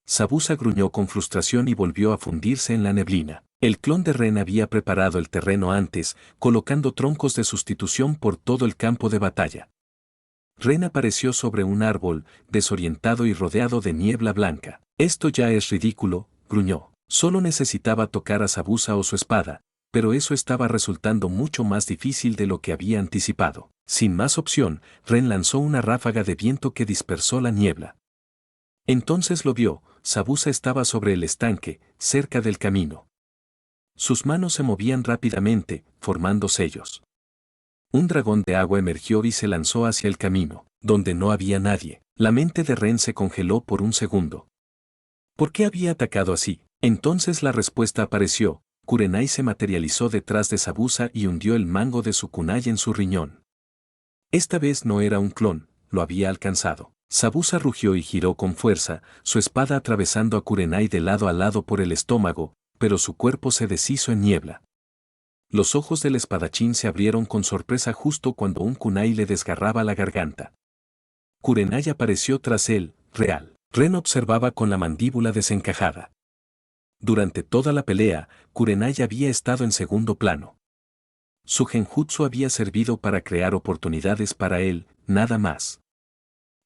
[SPEAKER 1] Zabuza gruñó con frustración y volvió a fundirse en la neblina. El clon de Ren había preparado el terreno antes, colocando troncos de sustitución por todo el campo de batalla. Ren apareció sobre un árbol, desorientado y rodeado de niebla blanca. «Esto ya es ridículo», gruñó. Solo necesitaba tocar a Zabuza o su espada, pero eso estaba resultando mucho más difícil de lo que había anticipado. Sin más opción, Ren lanzó una ráfaga de viento que dispersó la niebla. Entonces lo vio, Zabuza estaba sobre el estanque, cerca del camino. Sus manos se movían rápidamente, formando sellos. Un dragón de agua emergió y se lanzó hacia el camino, donde no había nadie. La mente de Ren se congeló por un segundo. ¿Por qué había atacado así? Entonces la respuesta apareció. Kurenai se materializó detrás de Zabuza y hundió el mango de su kunai en su riñón. Esta vez no era un clon, lo había alcanzado. Zabuza rugió y giró con fuerza, su espada atravesando a Kurenai de lado a lado por el estómago, pero su cuerpo se deshizo en niebla. Los ojos del espadachín se abrieron con sorpresa justo cuando un kunai le desgarraba la garganta. Kurenai apareció tras él, real. Ren observaba con la mandíbula desencajada. Durante toda la pelea, Kurenai había estado en segundo plano. Su genjutsu había servido para crear oportunidades para él, nada más.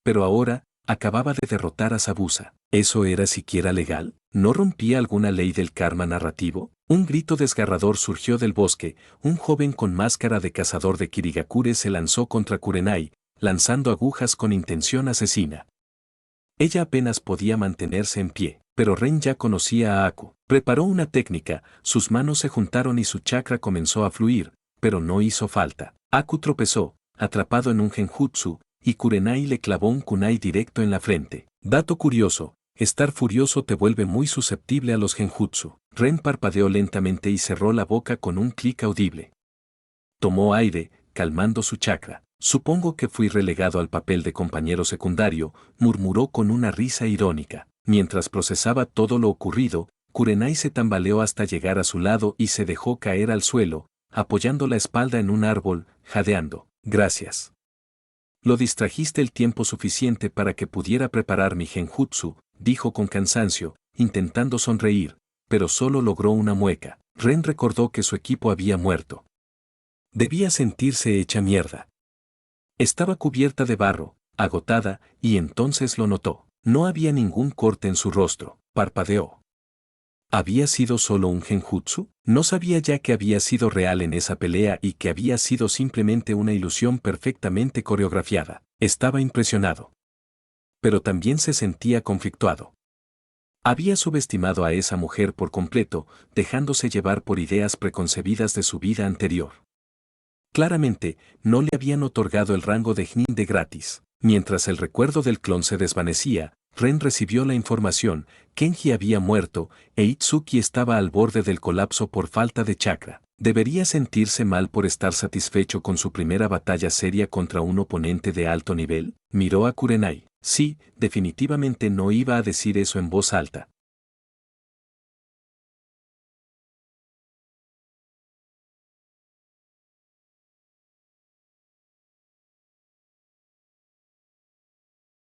[SPEAKER 1] Pero ahora, acababa de derrotar a Zabuza. ¿Eso era siquiera legal? ¿No rompía alguna ley del karma narrativo? Un grito desgarrador surgió del bosque, un joven con máscara de cazador de Kirigakure se lanzó contra Kurenai, lanzando agujas con intención asesina. Ella apenas podía mantenerse en pie, pero Ren ya conocía a Aku. Preparó una técnica, sus manos se juntaron y su chakra comenzó a fluir, pero no hizo falta. Aku tropezó, atrapado en un genjutsu, y Kurenai le clavó un kunai directo en la frente. Dato curioso, estar furioso te vuelve muy susceptible a los genjutsu. Ren parpadeó lentamente y cerró la boca con un clic audible. Tomó aire, calmando su chakra. Supongo que fui relegado al papel de compañero secundario, murmuró con una risa irónica. Mientras procesaba todo lo ocurrido, Kurenai se tambaleó hasta llegar a su lado y se dejó caer al suelo, apoyando la espalda en un árbol, jadeando. Gracias. Lo distrajiste el tiempo suficiente para que pudiera preparar mi genjutsu, dijo con cansancio, intentando sonreír, pero solo logró una mueca. Ren recordó que su equipo había muerto. Debía sentirse hecha mierda. Estaba cubierta de barro, agotada, y entonces lo notó. No había ningún corte en su rostro, parpadeó. ¿Había sido solo un genjutsu? No sabía ya que había sido real en esa pelea y que había sido simplemente una ilusión perfectamente coreografiada. Estaba impresionado. Pero también se sentía conflictuado. Había subestimado a esa mujer por completo, dejándose llevar por ideas preconcebidas de su vida anterior. Claramente, no le habían otorgado el rango de Jnin de gratis. Mientras el recuerdo del clon se desvanecía, Ren recibió la información: Kenji había muerto, e Itsuki estaba al borde del colapso por falta de chakra. ¿Debería sentirse mal por estar satisfecho con su primera batalla seria contra un oponente de alto nivel? Miró a Kurenai. Sí, definitivamente no iba a decir eso en voz alta,